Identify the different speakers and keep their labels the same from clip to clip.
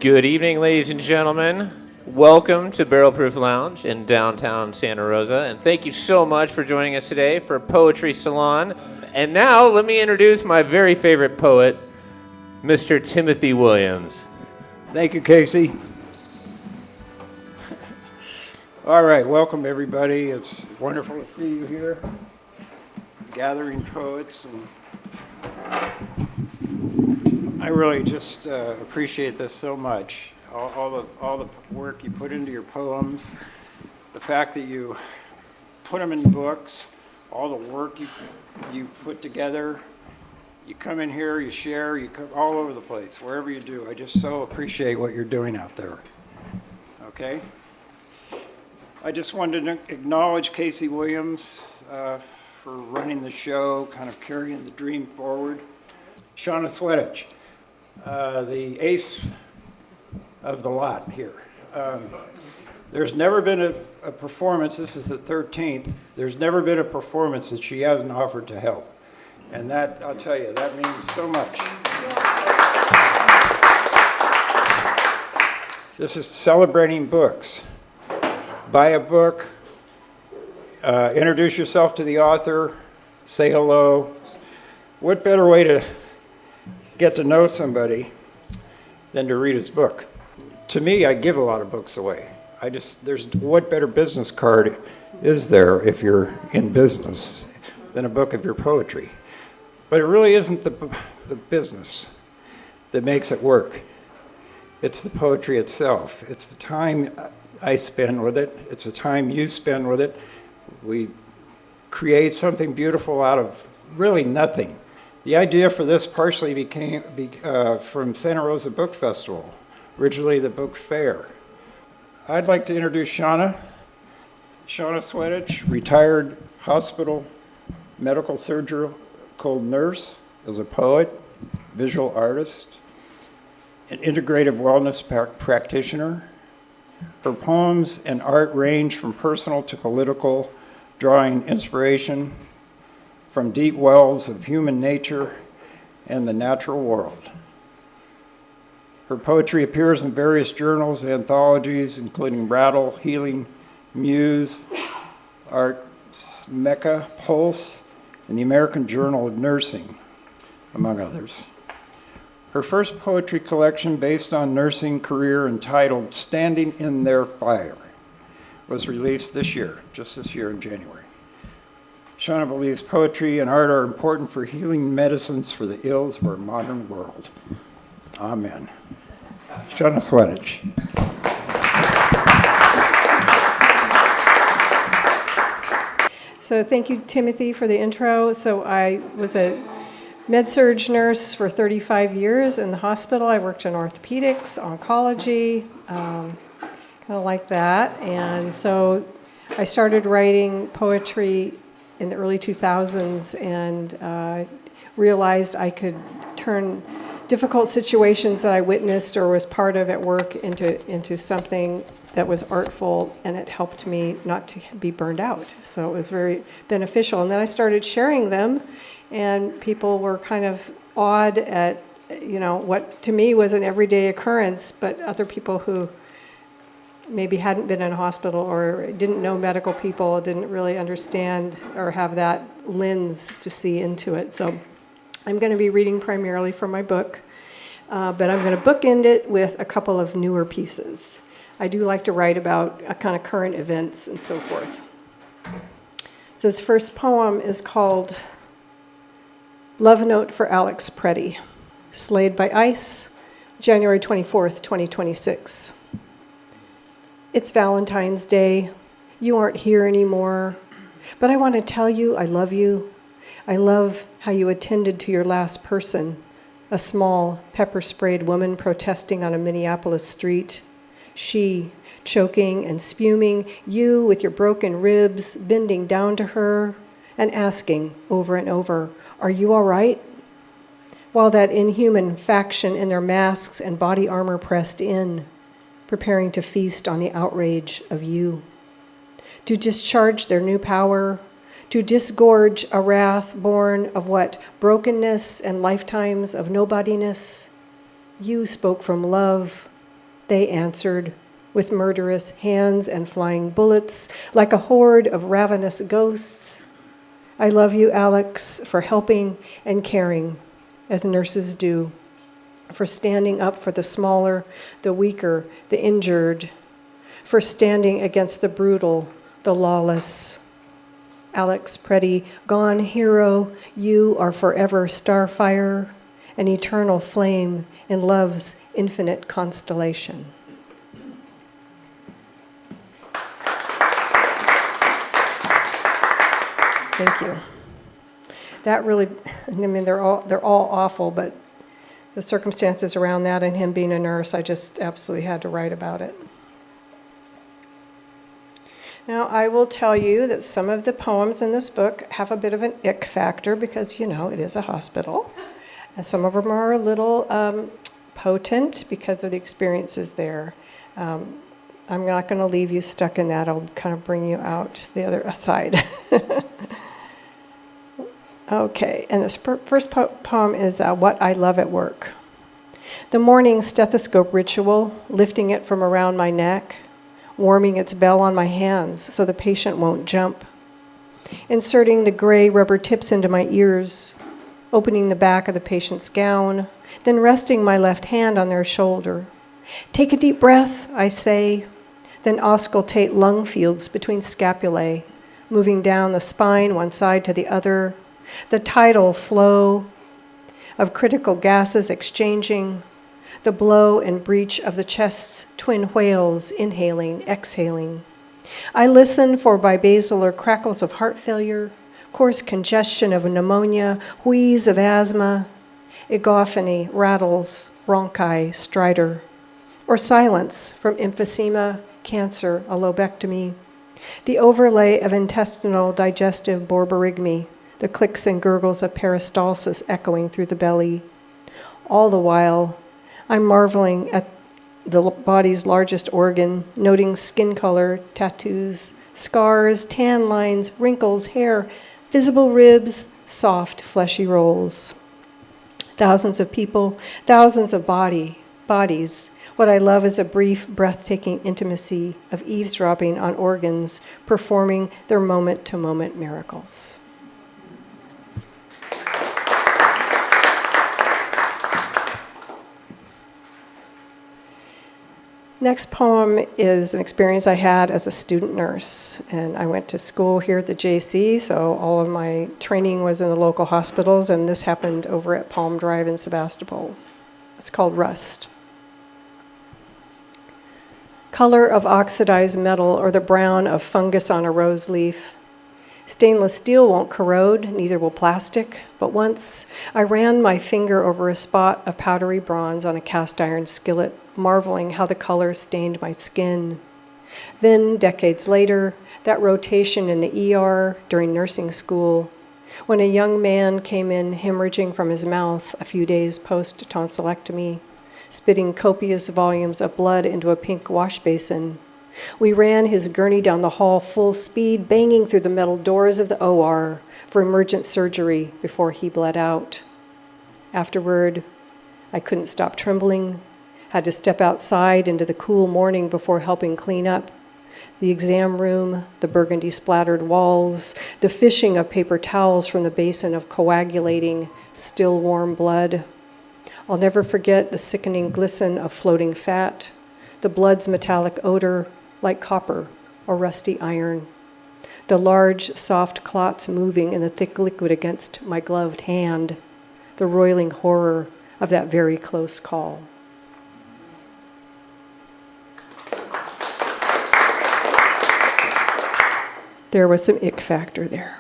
Speaker 1: Good evening, ladies and gentlemen. Welcome to Barrel Proof Lounge in downtown Santa Rosa, and thank you so much for joining us today for Poetry Salon. And now, let me introduce my very favorite poet, Mr. Timothy Williams.
Speaker 2: Thank you, Casey. All right, welcome everybody. It's wonderful to see you here, gathering poets. And I really just appreciate this so much. All the work you put into your poems, the fact that you put them in books, all the work you put together. You come in here, you share, you come all over the place, wherever you do. I just so appreciate what you're doing out there. Okay? I just wanted to acknowledge Casey Williams for running the show, kind of carrying the dream forward. Shawna Swetech, the ace of the lot here. There's never been a performance, this is the 13th, there's never been a performance that she hasn't offered to help. And that, I'll tell you, that means so much. This is celebrating books. Buy a book, introduce yourself to the author, say hello. What better way to get to know somebody than to read his book? To me, I give a lot of books away. What better business card is there if you're in business than a book of your poetry? But it really isn't the business that makes it work. It's the poetry itself. It's the time I spend with it. It's the time you spend with it. We create something beautiful out of really nothing. The idea for this partially came from Santa Rosa Book Festival, originally the book fair. I'd like to introduce Shawna Swetech, retired hospital medical surgical nurse, is a poet, visual artist, an integrative wellness practitioner. Her poems and art range from personal to political, drawing inspiration from deep wells of human nature and the natural world. Her poetry appears in various journals and anthologies, including Rattle, Healing, Muse, Art Mecca, Pulse, and the American Journal of Nursing, among others. Her first poetry collection based on nursing career, entitled Standing in Their Fire, was released just this year in January. Shawna believes poetry and art are important for healing medicines for the ills of our modern world. Amen. Shawna Swetech.
Speaker 3: So thank you, Timothy, for the intro. So I was a med-surg nurse for 35 years in the hospital. I worked in orthopedics, oncology, kind of like that. And so I started writing poetry in the early 2000s and realized I could turn difficult situations that I witnessed or was part of at work into something that was artful, and it helped me not to be burned out. So it was very beneficial. And then I started sharing them, and people were kind of awed at, what to me was an everyday occurrence, but other people who maybe hadn't been in a hospital or didn't know medical people didn't really understand or have that lens to see into it. So I'm going to be reading primarily from my book, but I'm going to bookend it with a couple of newer pieces. I do like to write about kind of current events and so forth. So his first poem is called Love Note for Alex Preddy, Slayed by Ice, January 24th, 2026. It's Valentine's Day. You aren't here anymore, but I want to tell you I love you. I love how you attended to your last person, a small pepper-sprayed woman protesting on a Minneapolis street. She, choking and spuming, you with your broken ribs, bending down to her and asking over and over, "Are you all right?" While that inhuman faction in their masks and body armor pressed in, preparing to feast on the outrage of you. To discharge their new power, to disgorge a wrath born of what? Brokenness and lifetimes of nobodiness. You spoke from love, They answered with murderous hands and flying bullets, like a horde of ravenous ghosts. I love you, Alex, for helping and caring, as nurses do, for standing up for the smaller, the weaker, the injured, for standing against the brutal, the lawless. Alex Preddy, gone hero, you are forever starfire, an eternal flame in love's infinite constellation. Thank you. That really, I mean, they're all awful, but the circumstances around that and him being a nurse, I just absolutely had to write about it. Now, I will tell you that some of the poems in this book have a bit of an ick factor because, it is a hospital. And some of them are a little potent because of the experiences there. I'm not going to leave you stuck in that. I'll kind of bring you out the other side. Okay, and this first poem is What I Love at Work. The morning stethoscope ritual, lifting it from around my neck, warming its bell on my hands so the patient won't jump, inserting the gray rubber tips into my ears, opening the back of the patient's gown, then resting my left hand on their shoulder. Take a deep breath, I say, then auscultate lung fields between scapulae, moving down the spine one side to the other, the tidal flow of critical gases exchanging, the blow and breach of the chest's twin whales, inhaling, exhaling. I listen for bibasilar crackles of heart failure, coarse congestion of pneumonia, wheeze of asthma, egophony, rattles, bronchi, stridor, or silence from emphysema, cancer, a lobectomy, the overlay of intestinal digestive borborygmi, the clicks and gurgles of peristalsis echoing through the belly. All the while, I'm marveling at the body's largest organ, noting skin color, tattoos, scars, tan lines, wrinkles, hair, visible ribs, soft, fleshy rolls. Thousands of people, thousands of bodies. What I love is a brief, breathtaking intimacy of eavesdropping on organs, performing their moment-to-moment miracles. Next poem is an experience I had as a student nurse, and I went to school here at the JC, so all of my training was in the local hospitals, and this happened over at Palm Drive in Sebastopol. It's called Rust. Color of oxidized metal or the brown of fungus on a rose leaf. Stainless steel won't corrode, neither will plastic, but once I ran my finger over a spot of powdery bronze on a cast iron skillet, marveling how the color stained my skin. Then, decades later, that rotation in the ER during nursing school, when a young man came in hemorrhaging from his mouth a few days post-tonsillectomy, spitting copious volumes of blood into a pink wash basin. We ran his gurney down the hall full speed, banging through the metal doors of the OR for emergent surgery before he bled out. Afterward, I couldn't stop trembling, had to step outside into the cool morning before helping clean up the exam room, the burgundy-splattered walls, the fishing of paper towels from the basin of coagulating, still warm blood. I'll never forget the sickening glisten of floating fat, the blood's metallic odor, like copper or rusty iron, the large, soft clots moving in the thick liquid against my gloved hand, the roiling horror of that very close call. There was some ick factor there.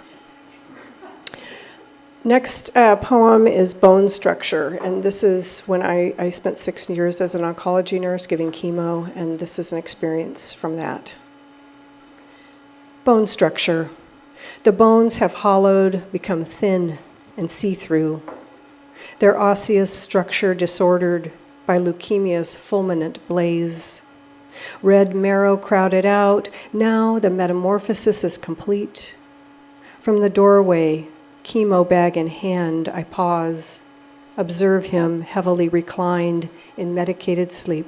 Speaker 3: Next poem is Bone Structure, and this is when I spent 6 years as an oncology nurse giving chemo, and this is an experience from that. Bone structure. The bones have hollowed, become thin and see-through, their osseous structure disordered by leukemia's fulminant blaze. Red marrow crowded out, now the metamorphosis is complete. From the doorway, chemo bag in hand, I pause, observe him heavily reclined in medicated sleep.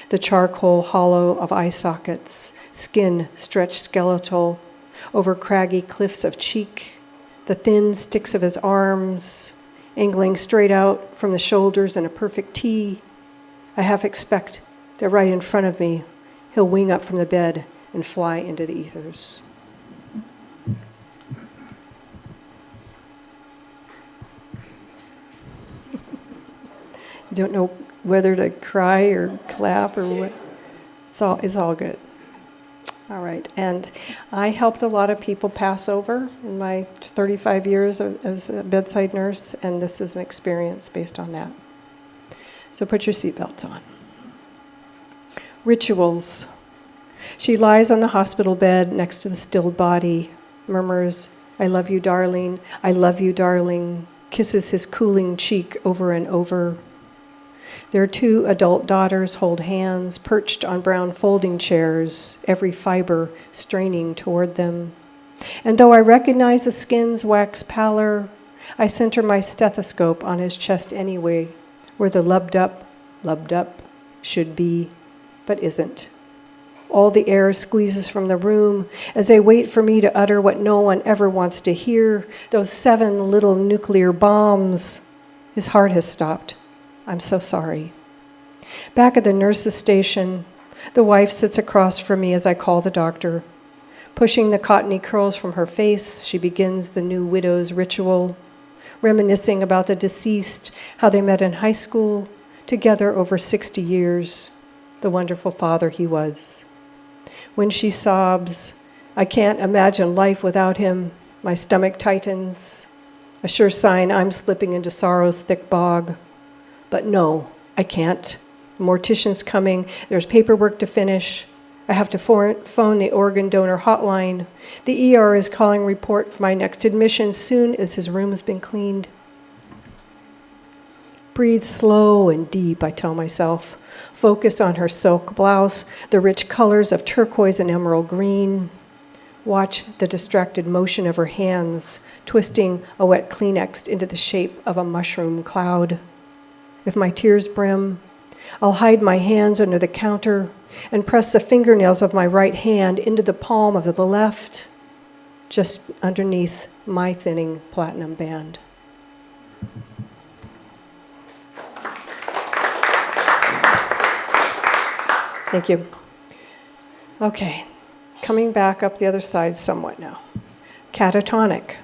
Speaker 3: The charcoal hollow of eye sockets, skin stretched skeletal over craggy cliffs of cheek, the thin sticks of his arms, angling straight out from the shoulders in a perfect T. I half expect that right in front of me, he'll wing up from the bed and fly into the ethers. Don't know whether to cry or clap or what. It's all good. All right, and I helped a lot of people pass over in my 35 years as a bedside nurse, and this is an experience based on that. So put your seatbelts on. Rituals. She lies on the hospital bed next to the stilled body, murmurs, "I love you, darling, I love you, darling," kisses his cooling cheek over and over. Their two adult daughters hold hands, perched on brown folding chairs, every fiber straining toward them. And though I recognize the skin's wax pallor, I center my stethoscope on his chest anyway, where the lubbed up should be, but isn't. All the air squeezes from the room as they wait for me to utter what no one ever wants to hear, those 7 little nuclear bombs. His heart has stopped. I'm so sorry. Back at the nurse's station, the wife sits across from me as I call the doctor. Pushing the cottony curls from her face, she begins the new widow's ritual, reminiscing about the deceased, how they met in high school, together over 60 years, the wonderful father he was. When she sobs, "I can't imagine life without him," my stomach tightens, a sure sign I'm slipping into sorrow's thick bog. But no, I can't. The mortician's coming. There's paperwork to finish. I have to phone the organ donor hotline. The ER is calling report for my next admission soon as his room has been cleaned. Breathe slow and deep, I tell myself. Focus on her silk blouse, the rich colors of turquoise and emerald green. Watch the distracted motion of her hands, twisting a wet Kleenex into the shape of a mushroom cloud. If my tears brim, I'll hide my hands under the counter and press the fingernails of my right hand into the palm of the left, just underneath my thinning platinum band. Thank you. Okay, coming back up the other side somewhat now. Catatonic.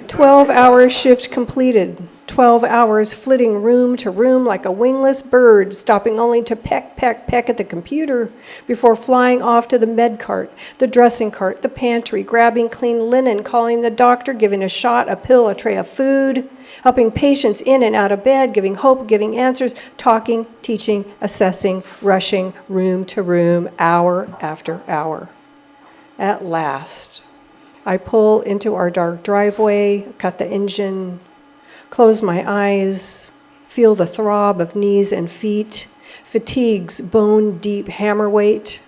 Speaker 3: 12-hour shift completed. 12 hours flitting room to room like a wingless bird, stopping only to peck, peck, peck at the computer before flying off to the med cart, the dressing cart, the pantry, grabbing clean linen, calling the doctor, giving a shot, a pill, a tray of food, helping patients in and out of bed, giving hope, giving answers, talking, teaching, assessing, rushing room to room, hour after hour. At last, I pull into our dark driveway, cut the engine, close my eyes, feel the throb of knees and feet, fatigue's bone-deep hammer weight.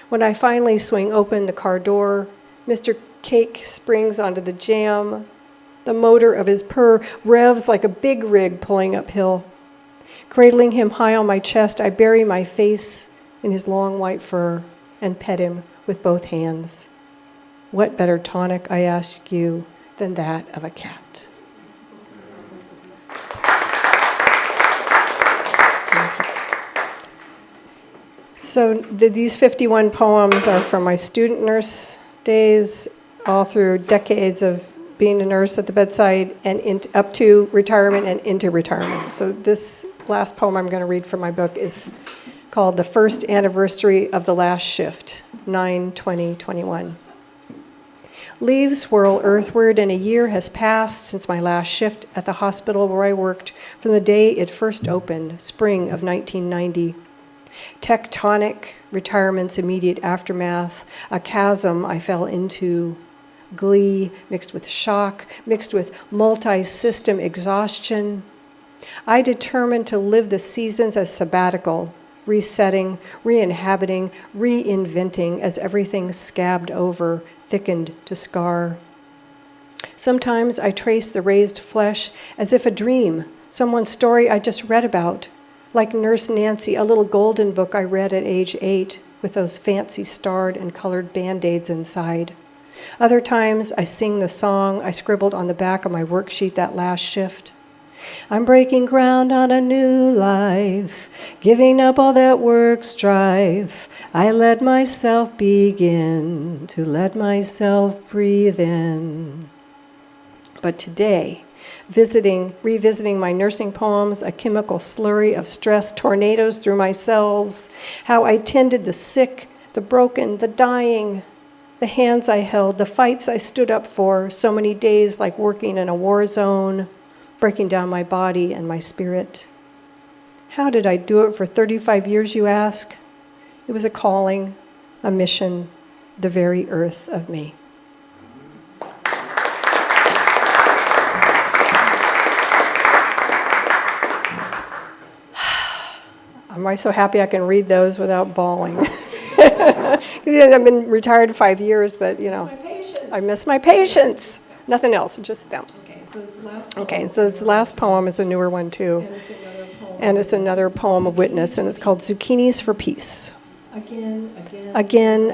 Speaker 3: When I finally swing open the car door, Mr. Cake springs onto the jam. The motor of his purr revs like a big rig pulling uphill. Cradling him high on my chest, I bury my face in his long white fur and pet him with both hands. What better tonic, I ask you, than that of a cat? So these 51 poems are from my student nurse days, all through decades of being a nurse at the bedside and up to retirement and into retirement. So this last poem I'm going to read from my book is called The First Anniversary of the Last Shift, 9/20/21. Leaves swirl earthward, and a year has passed since my last shift at the hospital where I worked from the day it first opened, spring of 1990. Tectonic, retirement's immediate aftermath, a chasm I fell into, glee mixed with shock, mixed with multi-system exhaustion. I determined to live the seasons as sabbatical, resetting, re-inhabiting, reinventing as everything scabbed over, thickened to scar. Sometimes I trace the raised flesh as if a dream, someone's story I just read about, Like Nurse Nancy, a little golden book I read at age 8 with those fancy starred and colored Band-Aids inside. Other times, I sing the song I scribbled on the back of my worksheet that last shift. I'm breaking ground on a new life, giving up all that work strife. I let myself begin to let myself breathe in. But today, revisiting my nursing poems, a chemical slurry of stress, tornadoes through my cells, how I tended the sick, the broken, the dying, the hands I held, the fights I stood up for, so many days like working in a war zone, breaking down my body and my spirit. How did I do it for 35 years, you ask? It was a calling, a mission, the very earth of me. I'm so happy I can read those without bawling. I've been retired 5 years, but I miss my patients. Nothing else, just them. Okay, so it's the last poem. It's a newer one too. And it's another poem of witness, and it's called Zucchinis for Peace. Again,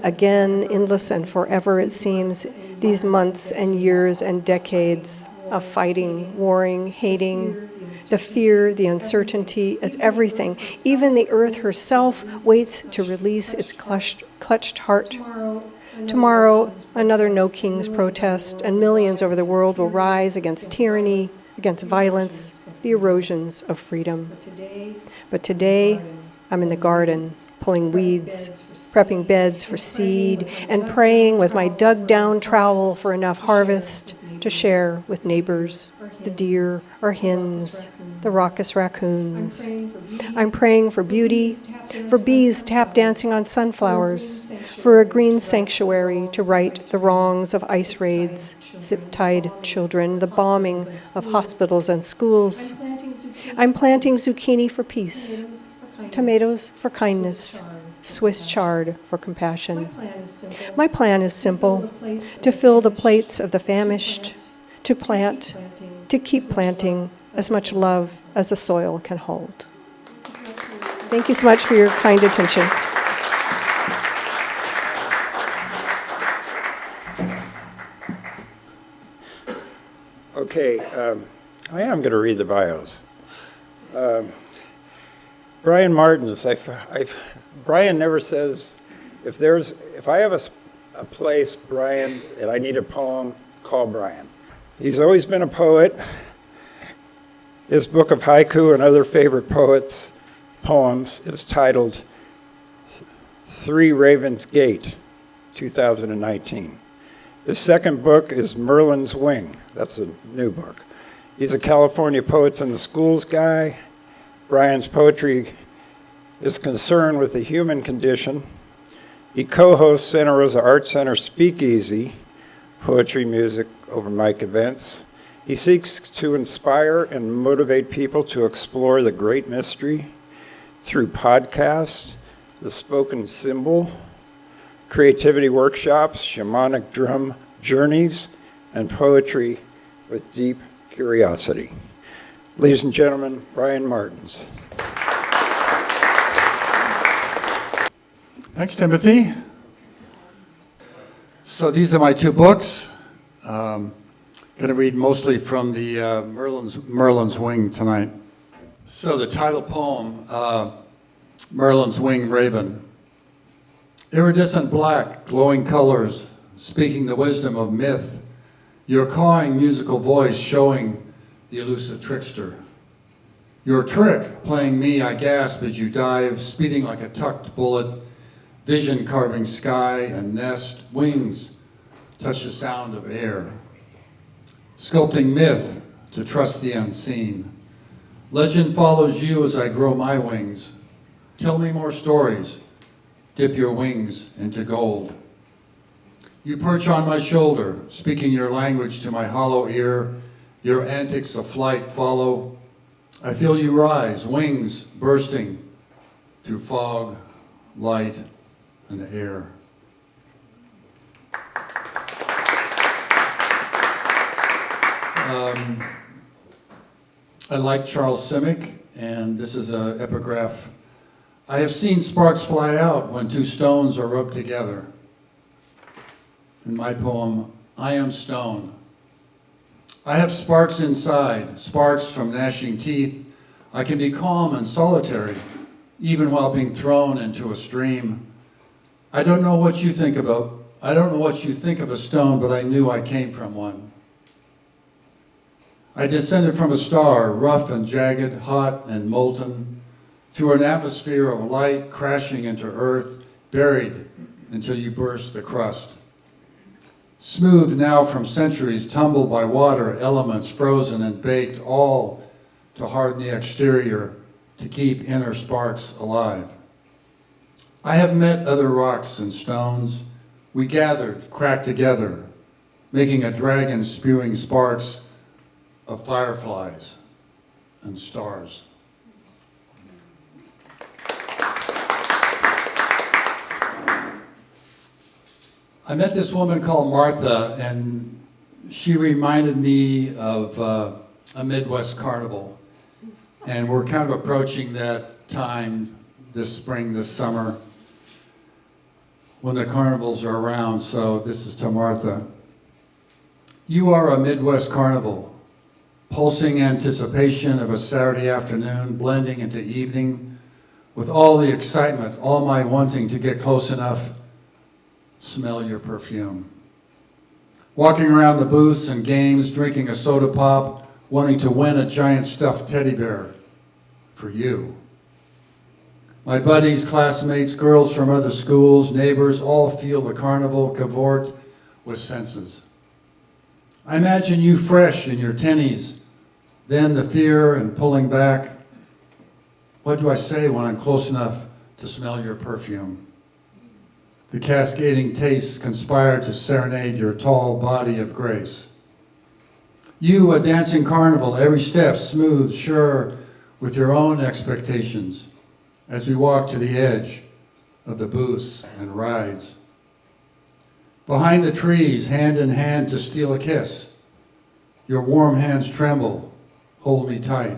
Speaker 3: endless and forever it seems, these months and years and decades of fighting, warring, hating, the fear, the uncertainty is everything. Even the earth herself waits to release its clutched heart. Tomorrow, another No Kings protest, and millions over the world will rise against tyranny, against violence, the erosions of freedom. But today, I'm in the garden, pulling weeds, prepping beds for seed, and praying with my dug-down trowel for enough harvest to share with neighbors, the deer or hens, the raucous raccoons. I'm praying for beauty, for bees tap dancing on sunflowers, for a green sanctuary to right the wrongs of ice raids, zip-tied children, the bombing of hospitals and schools. I'm planting zucchini for peace, tomatoes for kindness, Swiss chard for compassion. My plan is simple, to fill the plates of the famished, to plant, to keep planting as much love as the soil can hold. Thank you so much for your kind attention.
Speaker 2: Okay, I am going to read the bios. Brian Martens. Brian never says, if I have a place, Brian, and I need a poem, call Brian. He's always been a poet. His book of haiku and other favorite poems is titled Three Ravens Gate, 2019. His second book is Merlin's Wing. That's a new book. He's a California Poets in the Schools guy. Brian's poetry is concerned with the human condition. He co-hosts Santa Rosa Art Center Speakeasy, poetry, music, over mic events. He seeks to inspire and motivate people to explore the great mystery through podcasts, the spoken symbol, creativity workshops, shamanic drum journeys, and poetry with deep curiosity. Ladies and gentlemen, Brian Martens.
Speaker 4: Thanks, Timothy. So these are my two books. Going to read mostly from the Merlin's Wing tonight. So the title poem, Merlin's Wing Raven. Iridescent black, glowing colors, speaking the wisdom of myth, your cawing musical voice showing the elusive trickster. Your trick, playing me, I gasp as you dive, speeding like a tucked bullet, vision carving sky and nest, wings touch the sound of air. Sculpting myth to trust the unseen. Legend follows you as I grow my wings. Tell me more stories, dip your wings into gold. You perch on my shoulder, speaking your language to my hollow ear, your antics of flight follow. I feel you rise, wings bursting through fog, light, and air. I like Charles Simic and this is an epigraph. I have seen sparks fly out when two stones are rubbed together. In my poem, I am stone. I have sparks inside, sparks from gnashing teeth. I can be calm and solitary, even while being thrown into a stream. I don't know what you think of a stone, but I knew I came from one. I descended from a star, rough and jagged, hot and molten, through an atmosphere of light crashing into earth, buried until you burst the crust. Smooth now from centuries, tumbled by water, elements frozen and baked, all to harden the exterior, to keep inner sparks alive. I have met other rocks and stones. We gathered, cracked together, making a dragon spewing sparks of fireflies and stars. I met this woman called Martha, and she reminded me of a Midwest carnival. And we're kind of approaching that time this spring, this summer, when the carnivals are around, so this is to Martha. You are a Midwest carnival, pulsing anticipation of a Saturday afternoon, blending into evening, with all the excitement, all my wanting to get close enough, smell your perfume. Walking around the booths and games, drinking a soda pop, wanting to win a giant stuffed teddy bear for you. My buddies, classmates, girls from other schools, neighbors, all feel the carnival cavort with senses. I imagine you fresh in your tennies, then the fear and pulling back. What do I say when I'm close enough to smell your perfume? The cascading tastes conspire to serenade your tall body of grace. You, a dancing carnival, every step smooth, sure, with your own expectations, as we walk to the edge of the booths and rides. Behind the trees, hand in hand to steal a kiss. Your warm hands tremble, hold me tight.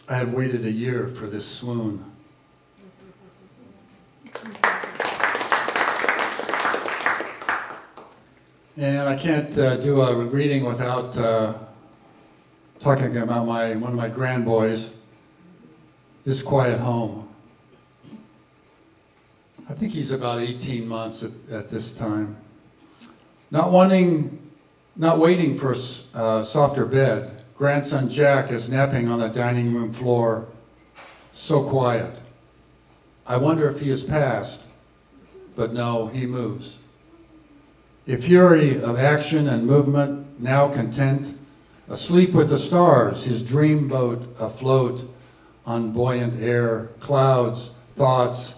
Speaker 4: I have waited a year for this swoon. And I can't do a reading without talking about one of my grandboys, This Quiet Home. I think he's about 18 months at this time. Not waiting for a softer bed, grandson Jack is napping on the dining room floor, so quiet. I wonder if he has passed, but no, he moves. A fury of action and movement, now content, asleep with the stars, his dream boat afloat on buoyant air, clouds, thoughts,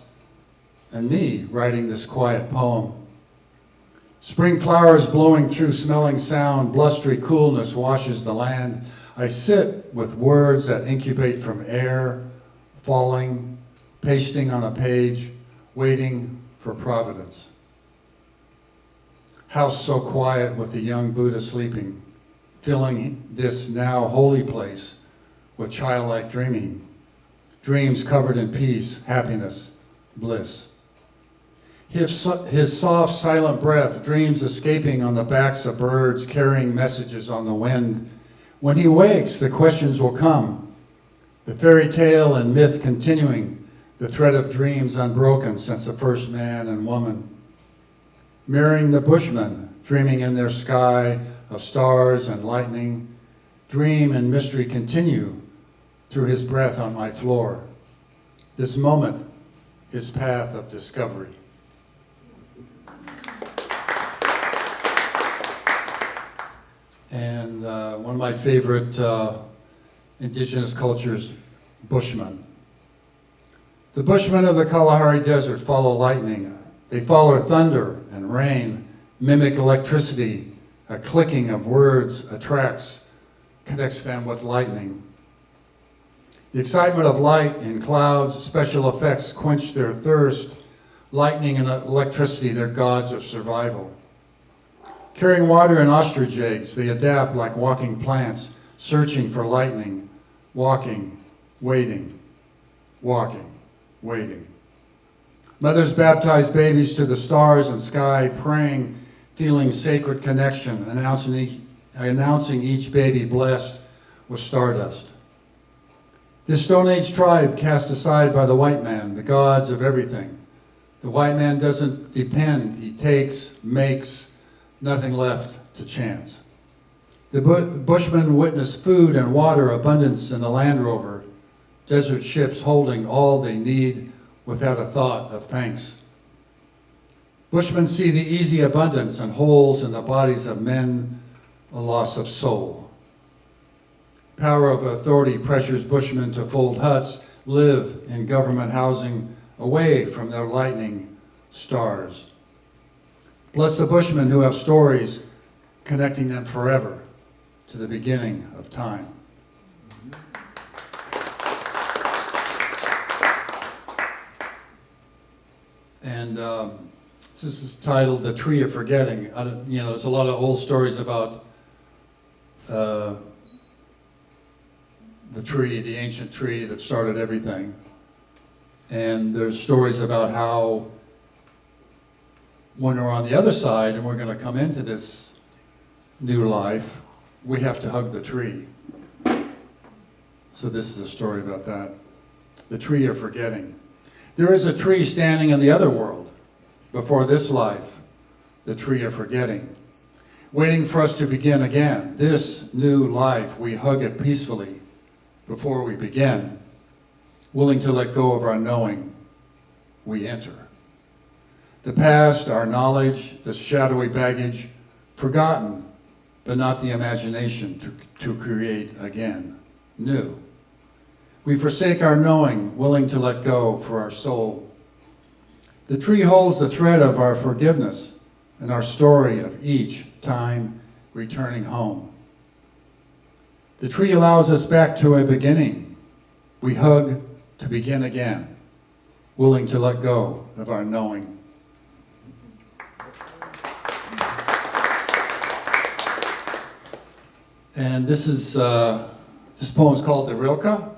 Speaker 4: and me writing this quiet poem. Spring flowers blowing through smelling sound, blustery coolness washes the land. I sit with words that incubate from air, falling, pasting on a page, waiting for providence. House so quiet with the young Buddha sleeping, filling this now holy place with childlike dreaming, dreams covered in peace, happiness, bliss. His soft, silent breath, dreams escaping on the backs of birds, carrying messages on the wind. When he wakes, the questions will come, the fairy tale and myth continuing, the thread of dreams unbroken since the first man and woman. Mirroring the bushmen, dreaming in their sky of stars and lightning, dream and mystery continue through his breath on my floor. This moment, his path of discovery. And one of my favorite indigenous cultures, Bushmen. The Bushmen of the Kalahari Desert follow lightning. They follow thunder and rain, mimic electricity. A clicking of words attracts, connects them with lightning. The excitement of light in clouds, special effects quench their thirst. Lightning and electricity, they're gods of survival. Carrying water in ostrich eggs, they adapt like walking plants, searching for lightning, walking waiting, walking, waiting. Mothers baptize babies to the stars and sky, praying, feeling sacred connection, announcing each baby blessed with stardust. This Stone Age tribe cast aside by the white man, the gods of everything. The white man doesn't depend, he takes, makes, nothing left to chance. The Bushmen witness food and water abundance in the Land Rover, desert ships holding all they need without a thought of thanks. Bushmen see the easy abundance and holes in the bodies of men, a loss of soul. Power of authority pressures Bushmen to fold huts, live in government housing away from their lightning stars. Bless the Bushmen who have stories connecting them forever to the beginning of time. And this is titled The Tree of Forgetting. There's a lot of old stories about the tree, the ancient tree that started everything. And there's stories about how when we're on the other side and we're going to come into this new life, we have to hug the tree. So this is a story about that. The tree of forgetting. There is a tree standing in the other world, before this life, the tree of forgetting, waiting for us to begin again. This new life, we hug it peacefully before we begin, willing to let go of our knowing, we enter. The past, our knowledge, the shadowy baggage, forgotten, but not the imagination to create again, new. We forsake our knowing, willing to let go for our soul. The tree holds the thread of our forgiveness and our story of each time returning home. The tree allows us back to a beginning. We hug to begin again, willing to let go of our knowing. And this poem is called the Rilke.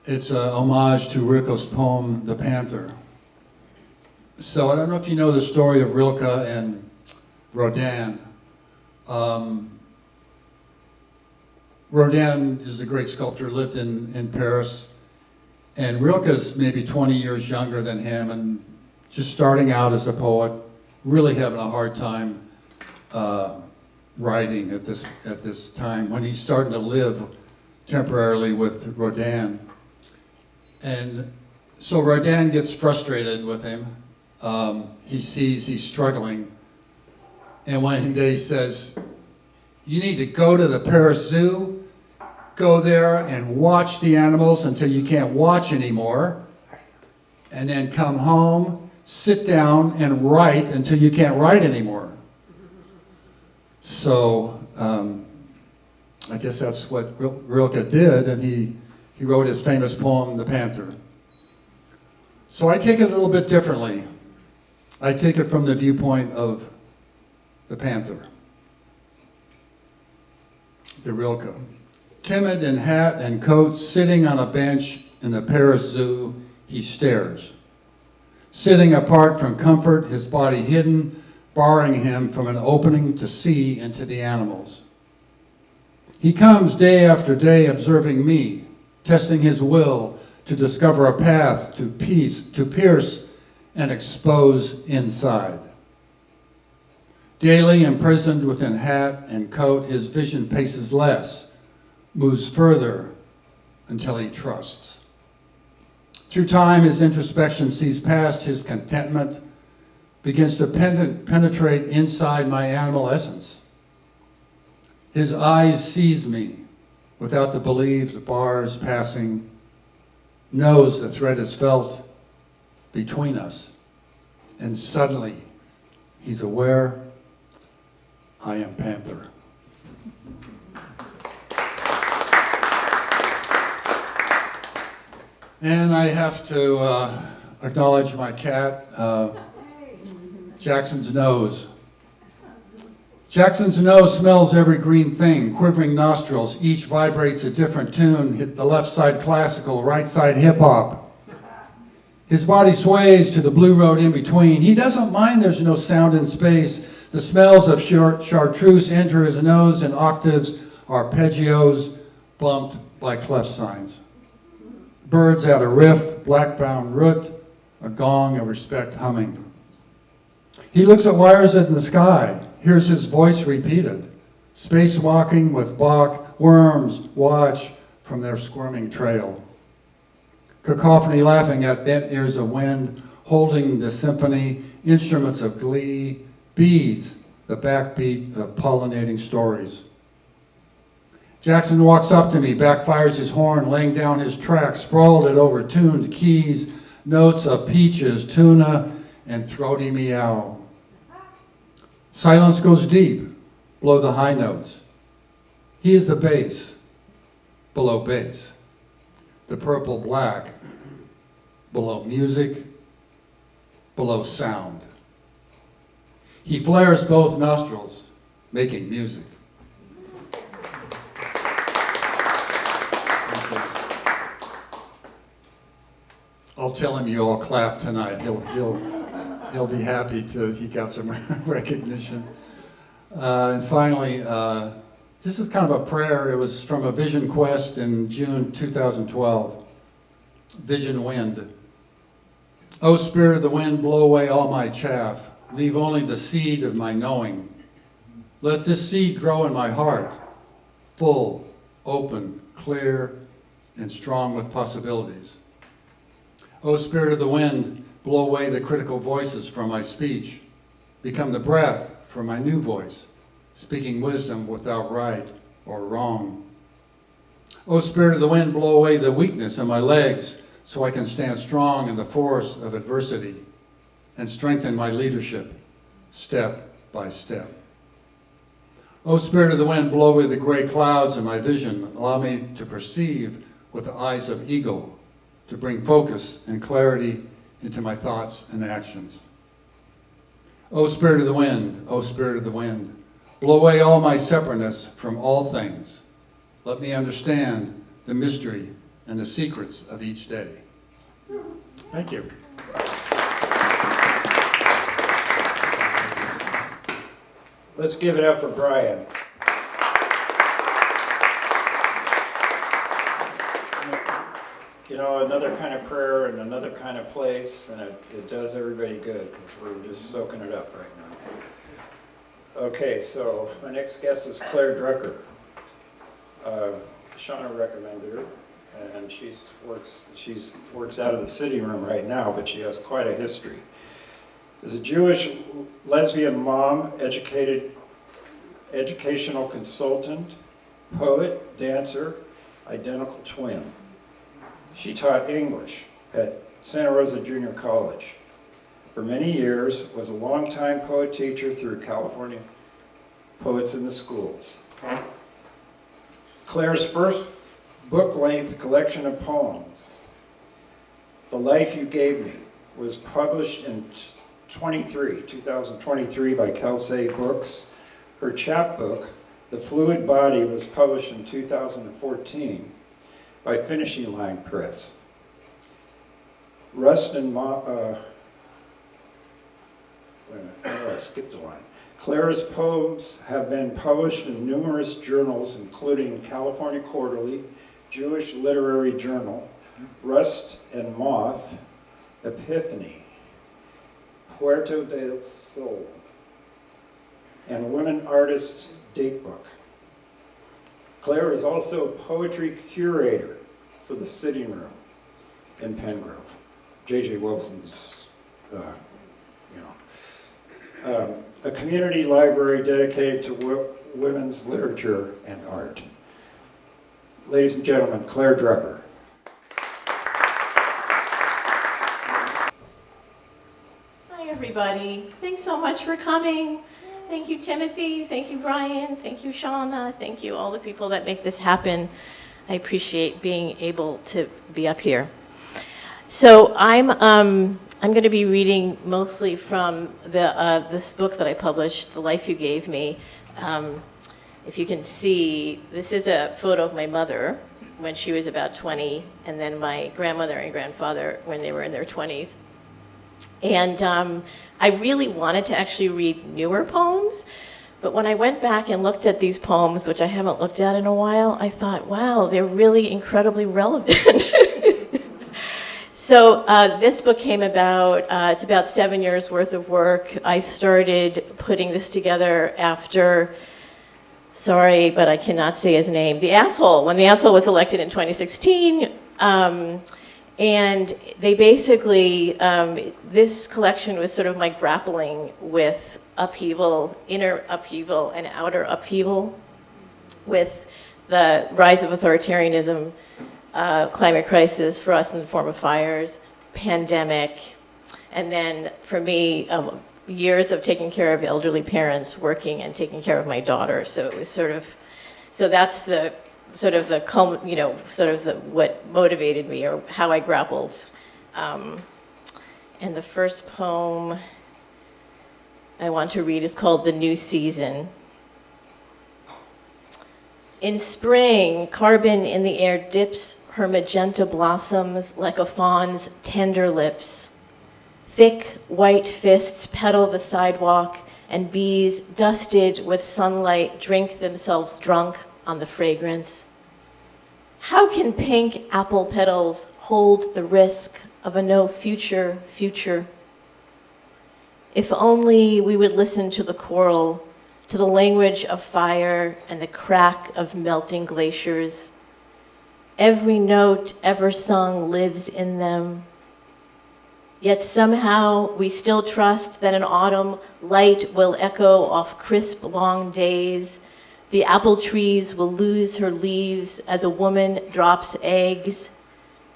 Speaker 4: It's a homage to Rilke's poem, The Panther. So I don't know if you know the story of Rilke and Rodin. Rodin is a great sculptor, lived in Paris. And Rilke's maybe 20 years younger than him and just starting out as a poet, really having a hard time writing at this time when he's starting to live temporarily with Rodin. And so Rodin gets frustrated with him. He sees he's struggling. And one day he says, you need to go to the Paris Zoo, go there and watch the animals until you can't watch anymore, and then come home, sit down and write until you can't write anymore. So I guess that's what Rilke did, and he wrote his famous poem, The Panther. So I take it a little bit differently. I take it from the viewpoint of the panther, the Rilke. Timid in hat and coat, sitting on a bench in the Paris Zoo, he stares. Sitting apart from comfort, his body hidden, barring him from an opening to see into the animals. He comes day after day observing me, testing his will to discover a path to peace, to pierce and expose inside. Daily imprisoned within hat and coat, his vision paces less, moves further until he trusts. Through time, his introspection sees past his contentment, begins to penetrate inside my animal essence. His eyes sees me without the believed bars passing, knows the thread is felt between us, and suddenly he's aware I am panther. And I have to acknowledge my cat, Jackson's nose. Jackson's nose smells every green thing, quivering nostrils, each vibrates a different tune, hit the left side classical, right side hip-hop. His body sways to the blue road in between. He doesn't mind there's no sound in space. The smells of chartreuse enter his nose in octaves, arpeggios bumped by clef signs. Birds at a riff, black-bound root, a gong of respect humming. He looks at wires in the sky, hears his voice repeated. Spacewalking with Bach, worms watch from their squirming trail. Cacophony laughing at bent ears of wind, holding the symphony, instruments of glee, bees, the backbeat of pollinating stories. Jackson walks up to me, backfires his horn, laying down his track, sprawled it over tuned keys, notes of peaches, tuna, and throaty meow. Silence goes deep, below the high notes. He is the bass, below bass. The purple black, below music, below sound. He flares both nostrils, making music. I'll tell him you all clapped tonight. He'll be happy he got some recognition. And finally, this is kind of a prayer. It was from a Vision Quest in June 2012. Vision Wind. O Spirit of the wind, blow away all my chaff. Leave only the seed of my knowing. Let this seed grow in my heart, full, open, clear, and strong with possibilities. O Spirit of the wind, blow away the critical voices from my speech. Become the breath for my new voice, speaking wisdom without right or wrong. O Spirit of the wind, blow away the weakness in my legs so I can stand strong in the force of adversity and strengthen my leadership step by step. O Spirit of the wind, blow away the gray clouds in my vision. Allow me to perceive with the eyes of eagle, to bring focus and clarity into my thoughts and actions. O Spirit of the wind, O Spirit of the wind, blow away all my separateness from all things. Let me understand the mystery and the secrets of each day. Thank you.
Speaker 2: Let's give it up for Brian. You know, another kind of prayer and another kind of place, and it does everybody good because we're just soaking it up right now. Okay, so my next guest is Claire Drucker. Shawna recommended her, and she works out of the sitting room right now, but she has quite a history. As a Jewish lesbian mom, educational consultant, poet, dancer, identical twin. She taught English at Santa Rosa Junior College. For many years, was a longtime poet teacher through California Poets in the Schools. Claire's first book-length collection of poems, The Life You Gave Me, was published in 2023 by Kelsey Books. Her chapbook, The Fluid Body, was published in 2014 by Finishing Line Press. I skipped a line. Claire's poems have been published in numerous journals, including California Quarterly, Jewish Literary Journal, Rust and Moth, Epiphany, Puerto del Sol, and Women Artists Datebook. Claire is also a poetry curator for the Sitting Room in Pengrove. J.J. Wilson's, a community library dedicated to women's literature and art. Ladies and gentlemen, Claire Drucker.
Speaker 5: Hi, everybody. Thanks so much for coming. Thank you, Timothy. Thank you, Brian. Thank you, Shawna. Thank you, all the people that make this happen. I appreciate being able to be up here. So I'm going to be reading mostly from this book that I published, The Life You Gave Me. if you can see, this is a photo of my mother when she was about 20, and then my grandmother and grandfather when they were in their 20s. And I really wanted to actually read newer poems, but when I went back and looked at these poems, which I haven't looked at in a while, I thought, wow, they're really incredibly relevant. So this book came about, it's about 7 years worth of work. I started putting this together after, sorry, but I cannot say his name, The Asshole, when The Asshole was elected in 2016. And they basically, this collection was sort of my grappling with upheaval, inner upheaval and outer upheaval, with the rise of authoritarianism, climate crisis for us in the form of fires, pandemic, and then for me, years of taking care of elderly parents, working and taking care of my daughter. So it was sort of, so that's the sort of the, what motivated me or how I grappled. And the first poem I want to read is called The New Season. In spring, carbon in the air dips her magenta blossoms like a fawn's tender lips. Thick white fists petal the sidewalk, and bees dusted with sunlight drink themselves drunk on the fragrance. How can pink apple petals hold the risk of a no future future? If only we would listen to the choral, to the language of fire and the crack of melting glaciers. Every note ever sung lives in them. Yet somehow we still trust that in autumn light will echo off crisp long days. The apple trees will lose her leaves as a woman drops eggs,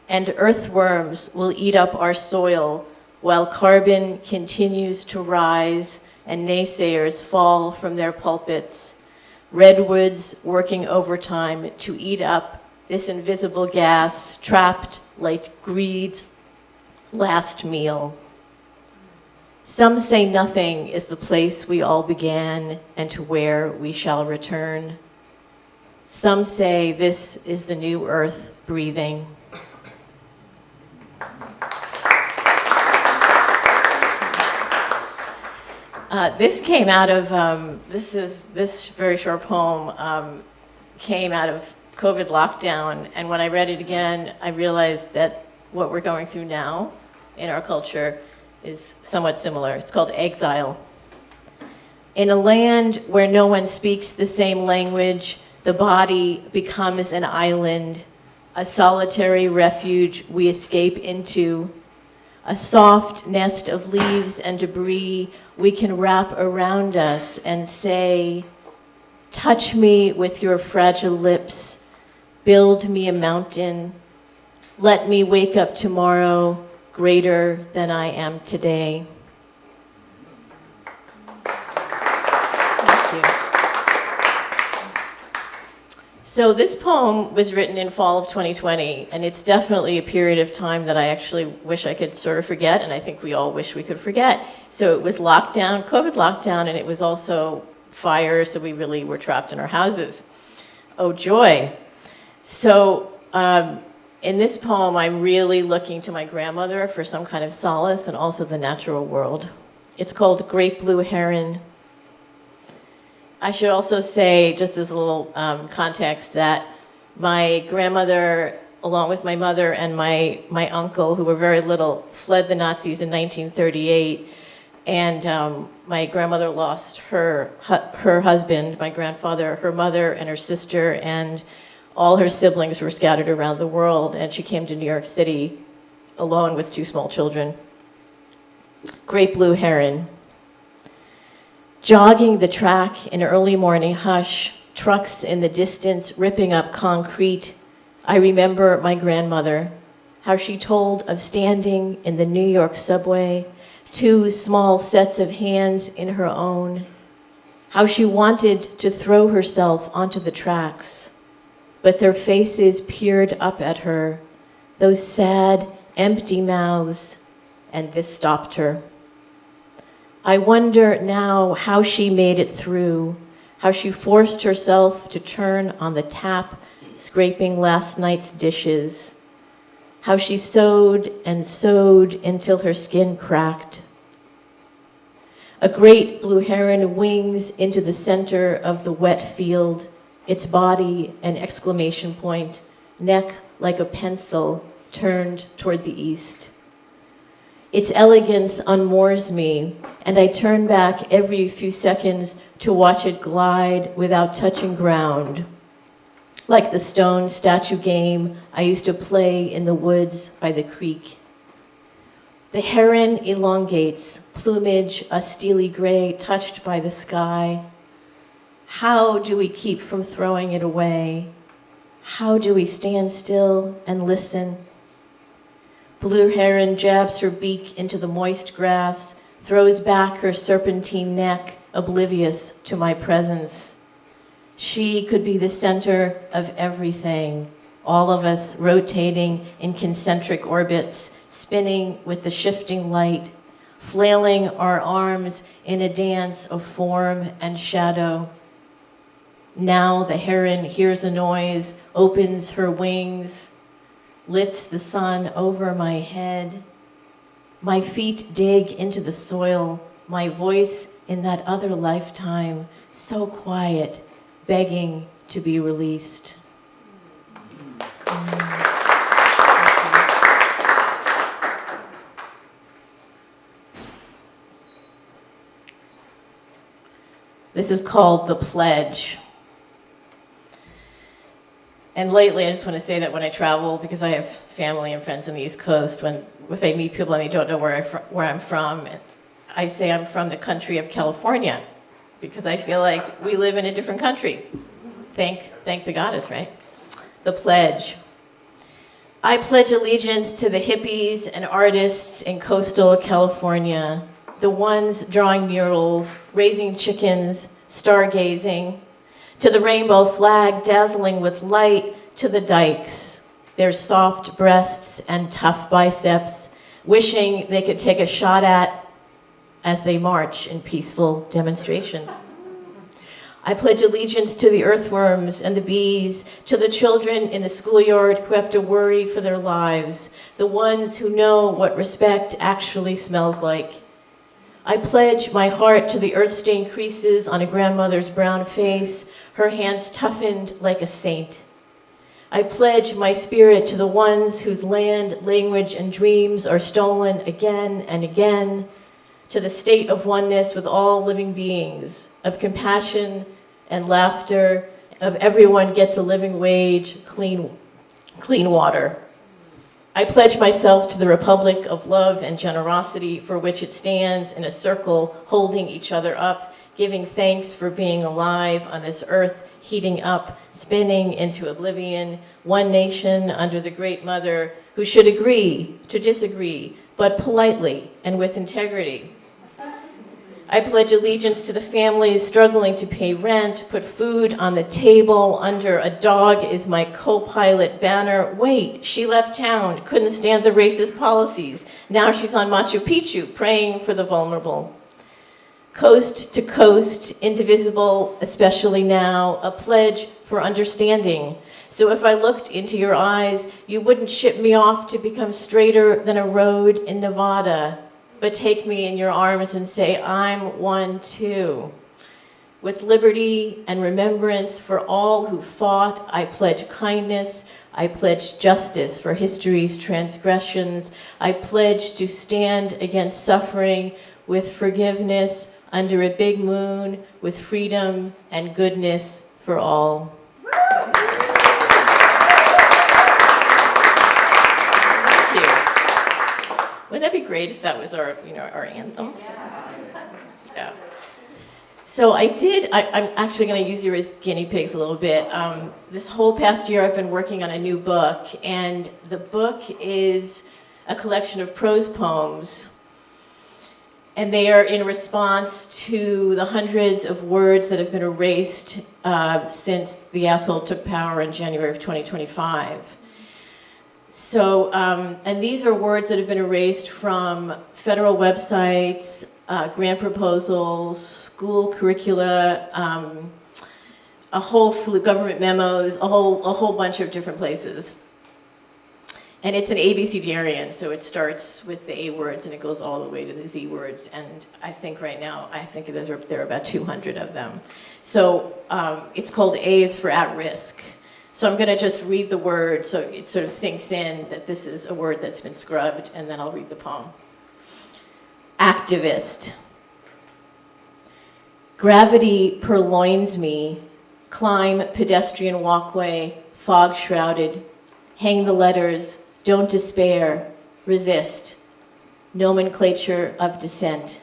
Speaker 5: and earthworms will eat up our soil while carbon continues to rise and naysayers fall from their pulpits. Redwoods working overtime to eat up this invisible gas trapped like greed's last meal. Some say nothing is the place we all began and to where we shall return. Some say this is the new earth breathing. This came out of, this very short poem came out of COVID lockdown, and when I read it again, I realized that what we're going through now in our culture is somewhat similar. It's called Exile. In a land where no one speaks the same language, the body becomes an island, a solitary refuge we escape into, a soft nest of leaves and debris we can wrap around us and say, touch me with your fragile lips, build me a mountain, let me wake up tomorrow greater than I am today. Thank you. So this poem was written in fall of 2020, and it's definitely a period of time that I actually wish I could sort of forget, and I think we all wish we could forget. So it was lockdown, COVID lockdown, and it was also fire, so we really were trapped in our houses. Oh, joy. So in this poem, I'm really looking to my grandmother for some kind of solace and also the natural world. It's called Great Blue Heron. I should also say, just as a little context, that my grandmother, along with my mother and my uncle, who were very little, fled the Nazis in 1938. And my grandmother lost her husband, my grandfather, her mother, and her sister, and all her siblings were scattered around the world, and she came to New York City alone with 2 small children. Great Blue Heron. Jogging the track in early morning hush, trucks in the distance ripping up concrete, I remember my grandmother, how she told of standing in the New York subway, 2 small sets of hands in her own, how she wanted to throw herself onto the tracks, but their faces peered up at her, those sad, empty mouths, and this stopped her. I wonder now how she made it through, how she forced herself to turn on the tap, scraping last night's dishes, how she sewed and sewed until her skin cracked. A great blue heron wings into the center of the wet field, its body an exclamation point, neck like a pencil turned toward the east. Its elegance unmoors me, and I turn back every few seconds to watch it glide without touching ground, like the stone statue game I used to play in the woods by the creek. The heron elongates, plumage a steely gray touched by the sky. How do we keep from throwing it away? How do we stand still and listen? Blue heron jabs her beak into the moist grass, throws back her serpentine neck, oblivious to my presence. She could be the center of everything, all of us rotating in concentric orbits, spinning with the shifting light, flailing our arms in a dance of form and shadow. Now the heron hears a noise, opens her wings, lifts the sun over my head. My feet dig into the soil, my voice in that other lifetime, so quiet, begging to be released. This is called The Pledge. And lately, I just want to say that when I travel, because I have family and friends on the East Coast, if I meet people and they don't know where I'm from, I say I'm from the country of California, because I feel like we live in a different country. Thank the goddess, right? The Pledge. I pledge allegiance to the hippies and artists in coastal California, the ones drawing murals, raising chickens, stargazing, to the rainbow flag dazzling with light, to the dykes, their soft breasts and tough biceps, wishing they could take a shot at as they march in peaceful demonstrations. I pledge allegiance to the earthworms and the bees, to the children in the schoolyard who have to worry for their lives, the ones who know what respect actually smells like. I pledge my heart to the earth-stained creases on a grandmother's brown face, her hands toughened like a saint. I pledge my spirit to the ones whose land, language, and dreams are stolen again and again, to the state of oneness with all living beings, of compassion and laughter, of everyone gets a living wage, clean water. I pledge myself to the republic of love and generosity for which it stands in a circle, holding each other up, giving thanks for being alive on this earth, heating up, spinning into oblivion, one nation under the Great Mother who should agree to disagree, but politely and with integrity. I pledge allegiance to the families struggling to pay rent, put food on the table under a dog is my co-pilot banner. Wait, she left town, couldn't stand the racist policies. Now she's on Machu Picchu praying for the vulnerable. Coast to coast, indivisible, especially now, a pledge for understanding. So if I looked into your eyes, you wouldn't ship me off to become straighter than a road in Nevada, but take me in your arms and say, I'm one too. With liberty and remembrance for all who fought, I pledge kindness. I pledge justice for history's transgressions. I pledge to stand against suffering with forgiveness under a big moon with freedom and goodness for all. Wouldn't that be great if that was our anthem? Yeah. So I'm actually going to use you as guinea pigs a little bit. This whole past year I've been working on a new book, and the book is a collection of prose poems, and they are in response to the hundreds of words that have been erased since the asshole took power in January of 2025. So, and these are words that have been erased from federal websites, grant proposals, school curricula, a whole slew of government memos, a whole bunch of different places. And it's an ABCDarian, so it starts with the A words and it goes all the way to the Z words. And I think right now, there are about 200 of them. So it's called A is for at risk. So I'm going to just read the word so it sort of sinks in that this is a word that's been scrubbed, and then I'll read the poem. Activist. Gravity purloins me, climb pedestrian walkway, fog shrouded, hang the letters, don't despair, resist, nomenclature of dissent.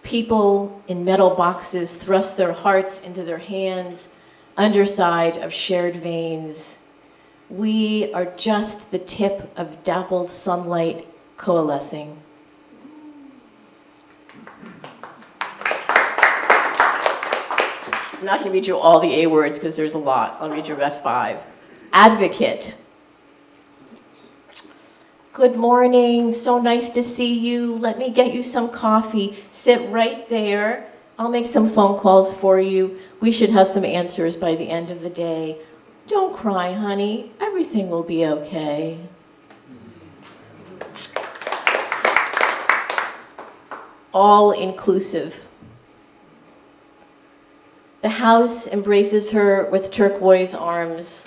Speaker 5: People in metal boxes thrust their hearts into their hands, underside of shared veins. We are just the tip of dappled sunlight coalescing. I'm not going to read you all the A words because there's a lot. I'll read you about 5. Advocate. Good morning, so nice to see you. Let me get you some coffee. Sit right there. I'll make some phone calls for you. We should have some answers by the end of the day. Don't cry, honey. Everything will be okay. All inclusive. The house embraces her with turquoise arms.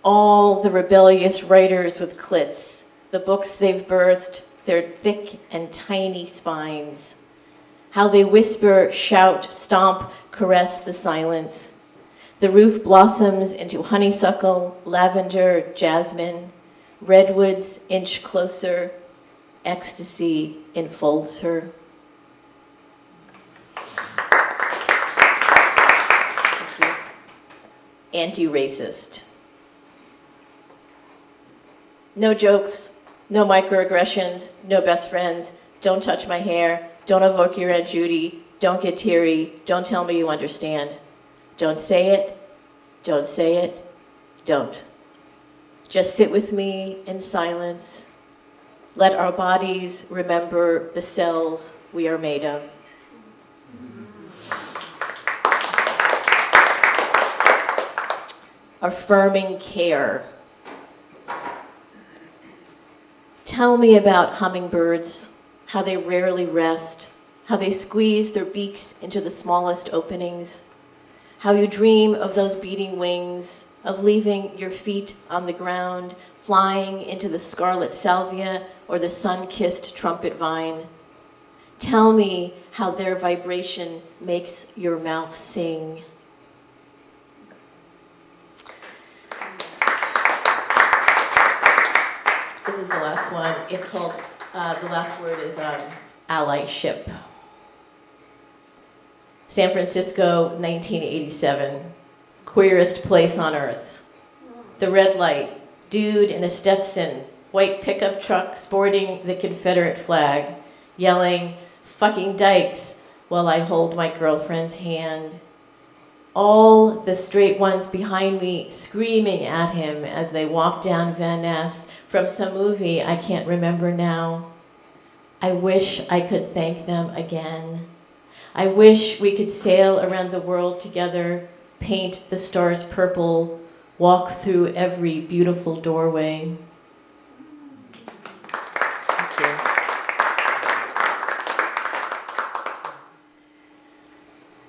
Speaker 5: All the rebellious writers with clits, the books they've birthed, their thick and tiny spines. How they whisper, shout, stomp, caress the silence. The roof blossoms into honeysuckle, lavender, jasmine. Redwoods inch closer. Ecstasy enfolds her. Anti-racist. No jokes, no microaggressions, no best friends. Don't touch my hair. Don't evoke your Aunt Judy. Don't get teary. Don't tell me you understand. Don't say it. Don't say it. Don't. Just sit with me in silence. Let our bodies remember the cells we are made of. Affirming care. Tell me about hummingbirds, how they rarely rest, how they squeeze their beaks into the smallest openings, how you dream of those beating wings, of leaving your feet on the ground, flying into the scarlet salvia or the sun-kissed trumpet vine. Tell me how their vibration makes your mouth sing. This is the last one. It's called, the last word is allyship. San Francisco, 1987. Queerest place on earth. The red light, dude in a Stetson, white pickup truck sporting the Confederate flag, yelling, "Fucking dykes," while I hold my girlfriend's hand. All the straight ones behind me screaming at him as they walk down Van Ness from some movie I can't remember now. I wish I could thank them again. I wish we could sail around the world together, paint the stars purple, walk through every beautiful doorway. Thank you.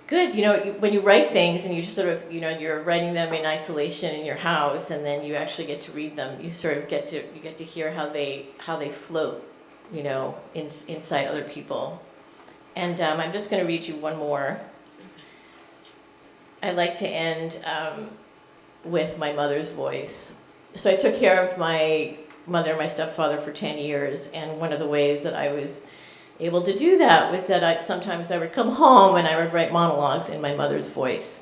Speaker 5: Good, when you write things and you just sort of, you're writing them in isolation in your house, and then you actually get to read them. You sort of get to hear how they float, inside other people. And I'm just going to read you one more. I like to end with my mother's voice. So I took care of my mother and my stepfather for 10 years, and one of the ways that I was able to do that was that sometimes I would come home and I would write monologues in my mother's voice.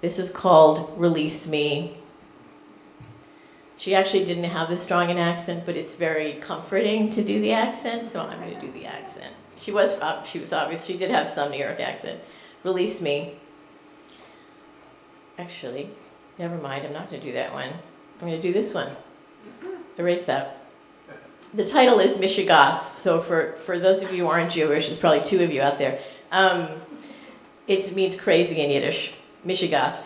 Speaker 5: This is called Release Me. She actually didn't have this strong an accent, but it's very comforting to do the accent, so I'm going to do the accent. She was obvious. She did have some New York accent. Release me. Actually, never mind. I'm not going to do that one. I'm going to do this one. Erase that. The title is Mishigas. So for those of you who aren't Jewish, there's probably 2 of you out there. It means crazy in Yiddish. Michigas.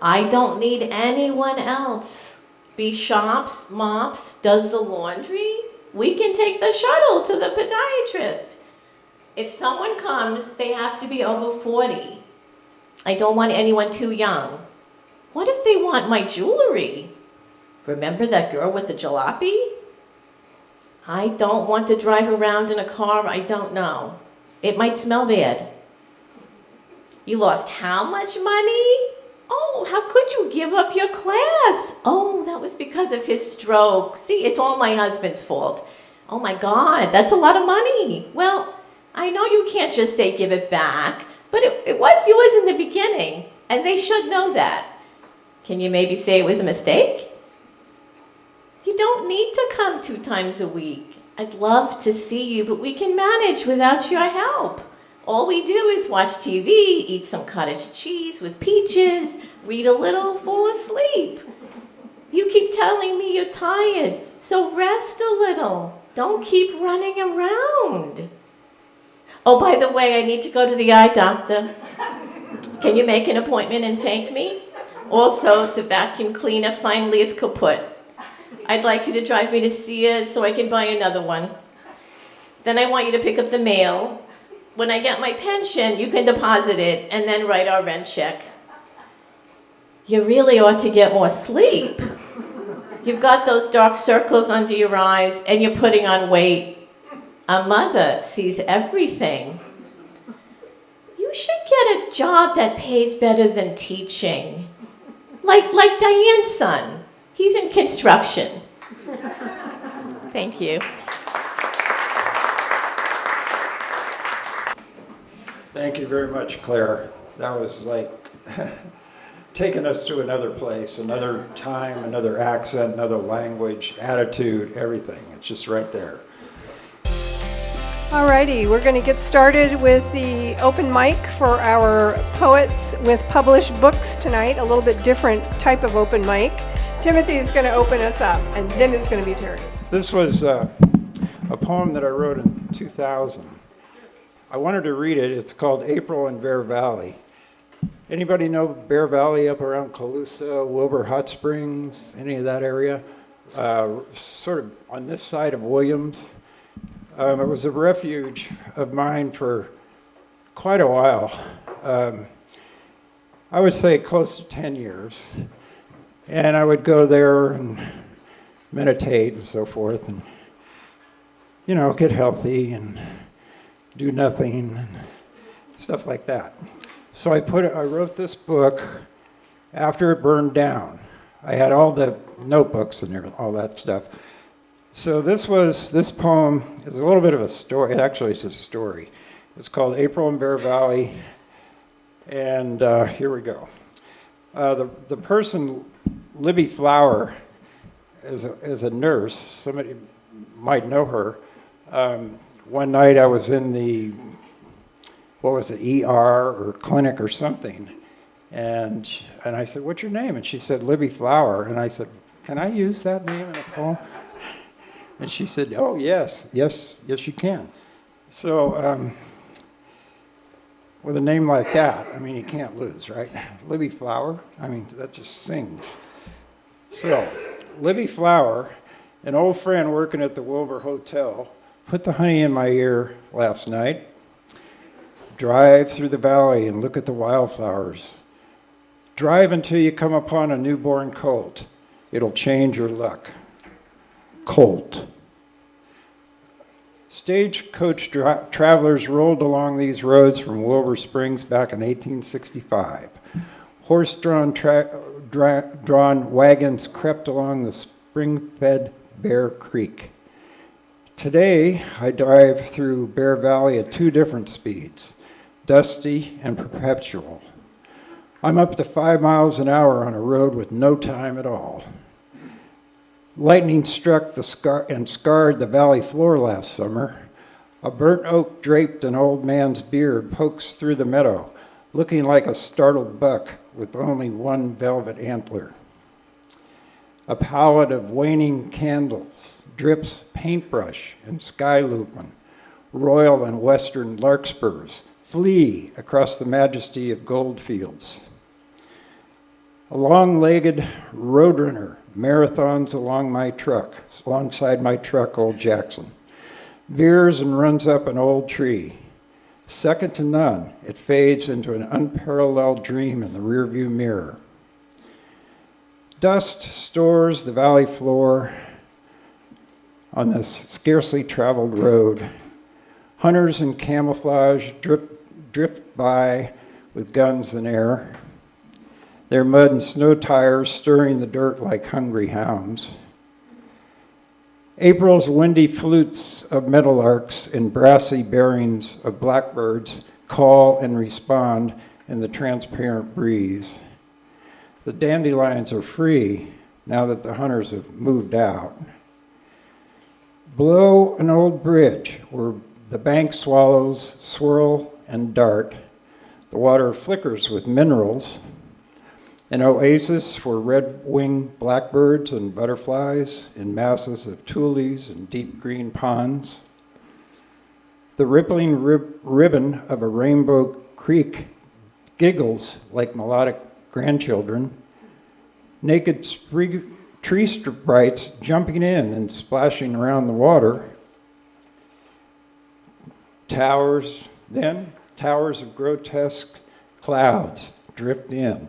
Speaker 5: I don't need anyone else. Be shops, mops, does the laundry. We can take the shuttle to the podiatrist. If someone comes, they have to be over 40. I don't want anyone too young. What if they want my jewelry? Remember that girl with the jalopy? I don't want to drive around in a car I don't know. It might smell bad. You lost how much money? Oh, how could you give up your class? Oh, that was because of his stroke. See, it's all my husband's fault. Oh my God, that's a lot of money. Well, I know you can't just say give it back, but it was yours in the beginning, and they should know that. Can you maybe say it was a mistake? You don't need to come 2 times a week. I'd love to see you, but we can manage without your help. All we do is watch TV, eat some cottage cheese with peaches, read a little, fall asleep. You keep telling me you're tired, so rest a little. Don't keep running around. Oh, by the way, I need to go to the eye doctor. Can you make an appointment and take me? Also, the vacuum cleaner finally is kaput. I'd like you to drive me to see it so I can buy another one. Then I want you to pick up the mail. When I get my pension, you can deposit it and then write our rent check. You really ought to get more sleep. You've got those dark circles under your eyes and you're putting on weight. A mother sees everything. You should get a job that pays better than teaching. Like Diane's son. He's in construction. Thank you.
Speaker 2: Thank you very much, Claire. That was like taking us to another place, another time, another accent, another language, attitude, everything. It's just right there.
Speaker 3: Alrighty, we're going to get started with the open mic for our poets with published books tonight, a little bit different type of open mic. Timothy is going to open us up, and then it's going to be Terry.
Speaker 2: This was a poem that I wrote in 2000. I wanted to read it. It's called April in Bear Valley. Anybody know Bear Valley up around Colusa, Wilbur Hot Springs, any of that area? Sort of on this side of Williams. It was a refuge of mine for quite a while. I would say close to 10 years. And I would go there and meditate and so forth and, you know, get healthy and do nothing and stuff like that. So I wrote this book after it burned down. I had all the notebooks in there, all that stuff. So this poem is a little bit of a story. Actually, it's a story. It's called April in Bear Valley, and here we go. The person, Libby Flower, is a nurse. Somebody might know her. One night I was in the, ER or clinic or something, and I said, "What's your name?" And she said, "Libby Flower." And I said, "Can I use that name in a poem?" And she said, "Oh, yes, you can." So with a name like that, I mean, you can't lose, right? Libby Flower, I mean, that just sings. So, Libby Flower, an old friend working at the Wilbur Hotel, put the honey in my ear last night. Drive through the valley and look at the wildflowers. Drive until you come upon a newborn colt. It'll change your luck. Colt. Stagecoach travelers rolled along these roads from Wilbur Springs back in 1865. Horse-drawn wagons crept along the spring-fed Bear Creek. Today, I drive through Bear Valley at 2 different speeds, dusty and perpetual. I'm up to 5 miles an hour on a road with no time at all. Lightning struck and scarred the valley floor last summer. A burnt oak draped an old man's beard pokes through the meadow, looking like a startled buck with only one velvet antler. A palette of waning candles drips paintbrush and sky lupin, royal and western larkspurs, flee across the majesty of gold fields. A long-legged roadrunner marathons alongside my truck, old Jackson. Veers and runs up an old tree. Second to none, it fades into an unparalleled dream in the rearview mirror. Dust stores the valley floor on this scarcely traveled road. Hunters in camouflage drift by with guns in air, their mud and snow tires stirring the dirt like hungry hounds. April's windy flutes of meadowlarks and brassy bearings of blackbirds call and respond in the transparent breeze. The dandelions are free now that the hunters have moved out. Below an old bridge where the bank swallows swirl and dart, the water flickers with minerals, an oasis for red-winged blackbirds and butterflies in masses of tules and deep green ponds. The rippling ribbon of a rainbow creek giggles like melodic grandchildren, naked tree sprites jumping in and splashing around the water. Towers of grotesque clouds drift in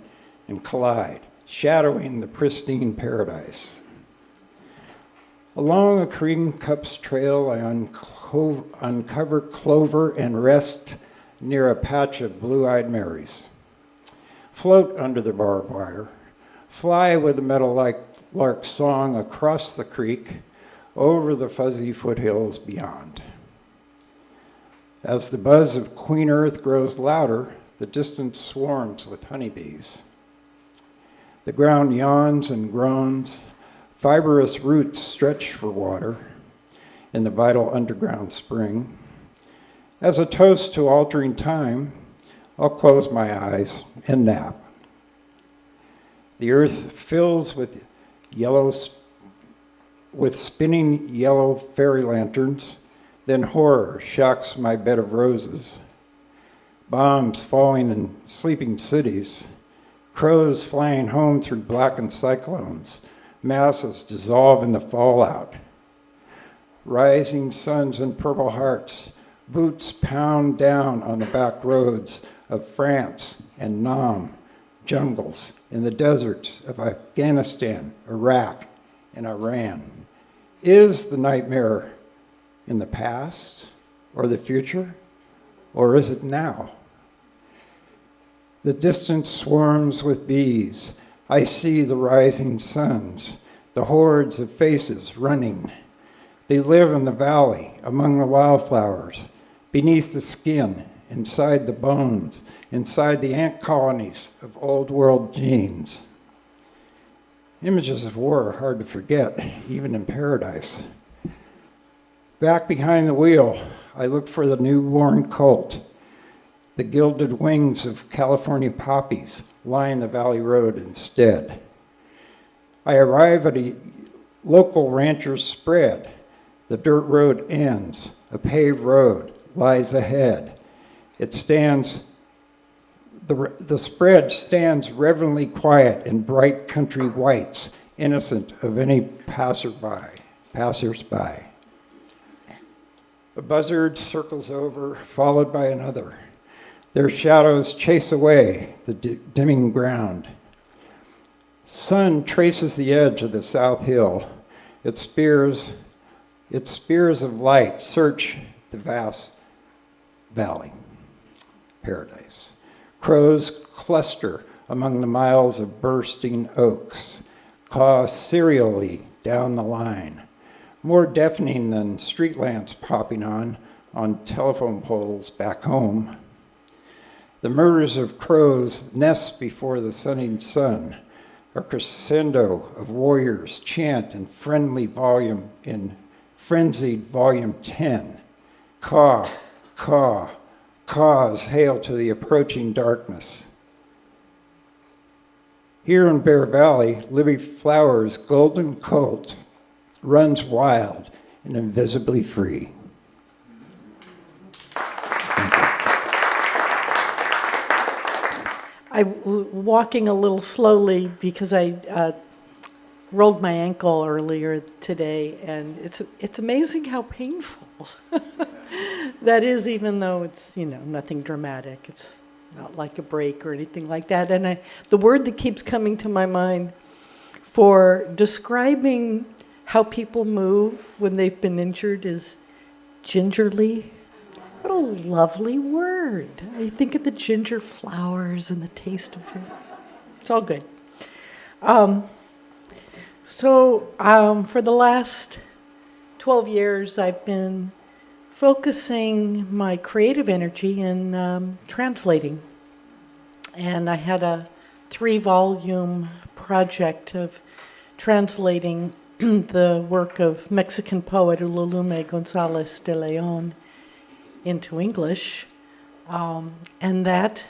Speaker 2: and collide, shadowing the pristine paradise. Along a cream cups trail, I uncover clover and rest near a patch of blue-eyed Marys. Float under the barbed wire, fly with the meadowlark's song across the creek, over the fuzzy foothills beyond. As the buzz of Queen Earth grows louder, the distance swarms with honeybees. The ground yawns and groans, fibrous roots stretch for water in the vital underground spring. As a toast to altering time, I'll close my eyes and nap. The earth fills with spinning yellow fairy lanterns, then horror shocks my bed of roses. Bombs falling in sleeping cities, crows flying home through blackened cyclones, masses dissolve in the fallout. Rising suns and purple hearts, boots pound down on the back roads of France and Nam, jungles in the deserts of Afghanistan, Iraq, and Iran. Is the nightmare in the past or the future, or is it now? The distance swarms with bees. I see the rising suns, the hordes of faces running. They live in the valley, among the wildflowers, beneath the skin, inside the bones, inside the ant colonies of old world genes. Images of war are hard to forget, even in paradise. Back behind the wheel, I look for the newborn colt. The gilded wings of California poppies line the valley road instead. I arrive at a local rancher's spread. The dirt road ends. A paved road lies ahead. It stands, the spread stands reverently quiet in bright country whites, innocent of any passersby. A buzzard circles over, followed by another. Their shadows chase away the dimming ground. Sun traces the edge of the south hill. Its spears of light search the vast valley, paradise. Crows cluster among the miles of bursting oaks, caw serially down the line, more deafening than street lamps popping on telephone poles back home. The murders of crows nest before the setting sun. A crescendo of warriors chant in frenzied volume 10. Caw, caw, caws hail to the approaching darkness. Here in Bear Valley, Libby Flower's golden colt runs wild and invisibly free. Thank you.
Speaker 6: walking a little slowly because I rolled my ankle earlier today, and it's amazing how painful that is, even though it's nothing dramatic. It's not like a break or anything like that. And the word that keeps coming to my mind for describing how people move when they've been injured is gingerly. What a lovely word. I think of the ginger flowers and the taste of ginger. It's all good. For the last 12 years, I've been focusing my creative energy in translating. And I had a 3-volume project of translating the work of Mexican poet Ululume Gonzalez de Leon into English. And that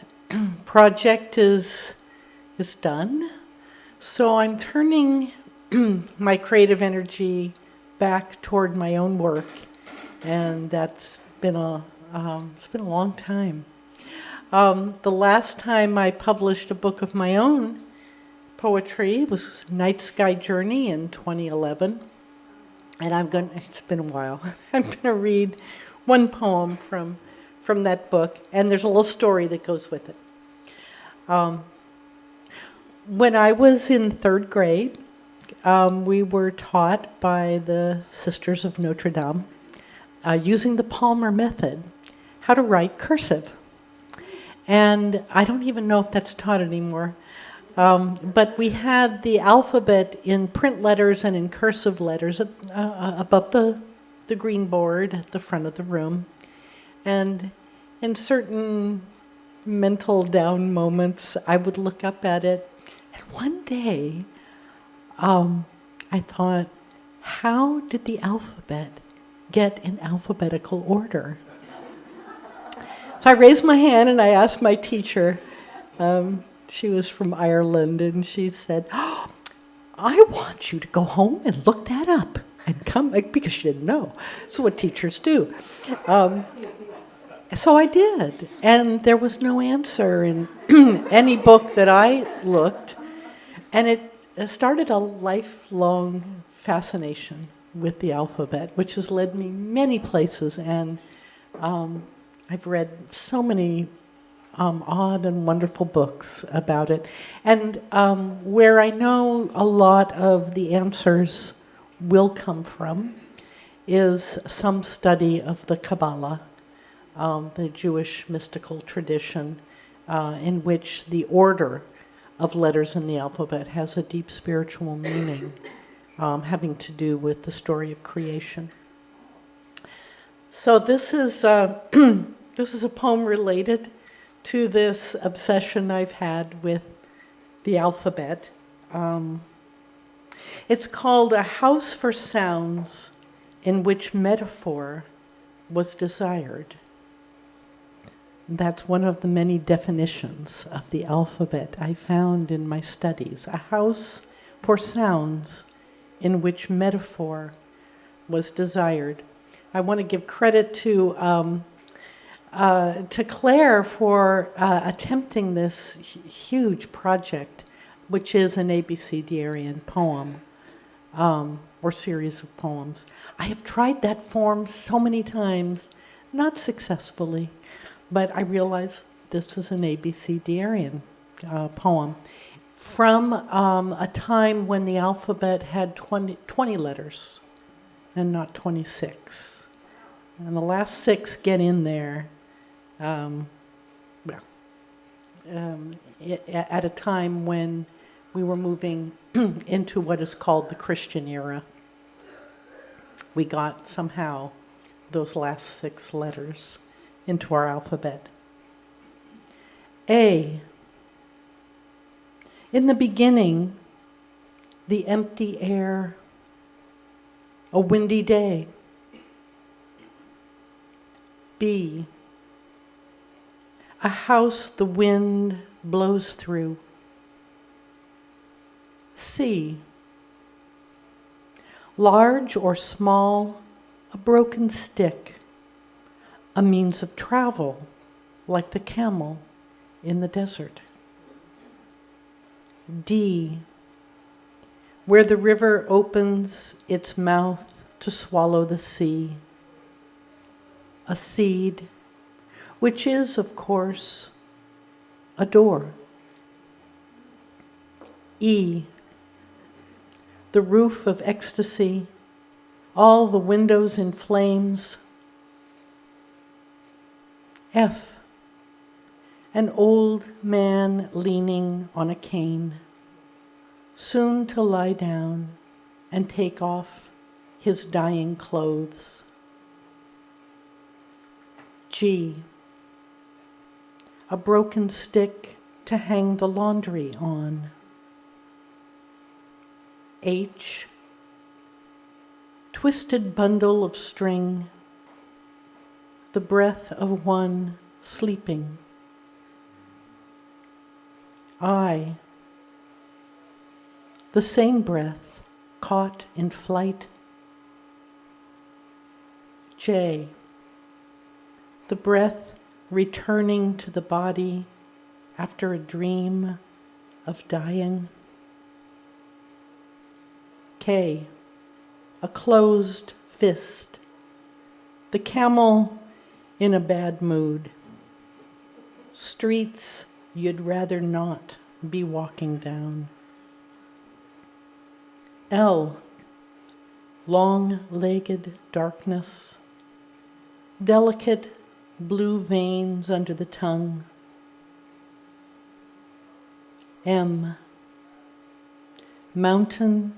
Speaker 6: project is done. So I'm turning my creative energy back toward my own work, and that's been it's been a long time. The last time I published a book of my own poetry was Night Sky Journey in 2011, and it's been a while. I'm gonna read one poem from that book, and there's a little story that goes with it. When I was in 3rd grade, we were taught by the Sisters of Notre Dame, using the Palmer method, how to write cursive. And I don't even know if that's taught anymore, but we had the alphabet in print letters and in cursive letters above the green board at the front of the room. And in certain mental down moments, I would look up at it. And one day, I thought, how did the alphabet get in alphabetical order? So I raised my hand and I asked my teacher. She was from Ireland, and she said, "Oh, I want you to go home and look that up and come," because she didn't know. That's what teachers do. So I did, and there was no answer in any book that I looked, and it started a lifelong fascination with the alphabet, which has led me many places, and I've read so many odd and wonderful books about it. And where I know a lot of the answers will come from is some study of the Kabbalah, the Jewish mystical tradition, in which the order of letters in the alphabet has a deep spiritual meaning, having to do with the story of creation. So this is this is a poem related to this obsession I've had with the alphabet. It's called A House for Sounds in Which Metaphor Was Desired. That's one of the many definitions of the alphabet I found in my studies. A house for sounds in which metaphor was desired. I want to give credit to Claire for attempting this huge project, which is an ABCDarian poem, or series of poems. I have tried that form so many times, not successfully, but I realized this is an ABCDarian poem from a time when the alphabet had 20 letters and not 26. And the last 6 get in there at a time when we were moving into what is called the Christian era. We got somehow those last 6 letters into our alphabet. A. In the beginning, the empty air, a windy day. B. A house the wind blows through. C. Large or small, a broken stick, a means of travel, like the camel in the desert. D, where the river opens its mouth to swallow the sea. A seed, which is, of course, a door. E, the roof of ecstasy, all the windows in flames. F, an old man leaning on a cane, soon to lie down and take off his dying clothes. G, a broken stick to hang the laundry on. H, twisted bundle of string, the breath of one sleeping. I, the same breath caught in flight. J, the breath returning to the body after a dream of dying. K, a closed fist, the camel in a bad mood. Streets you'd rather not be walking down. L, long-legged darkness, delicate blue veins under the tongue. M, mountain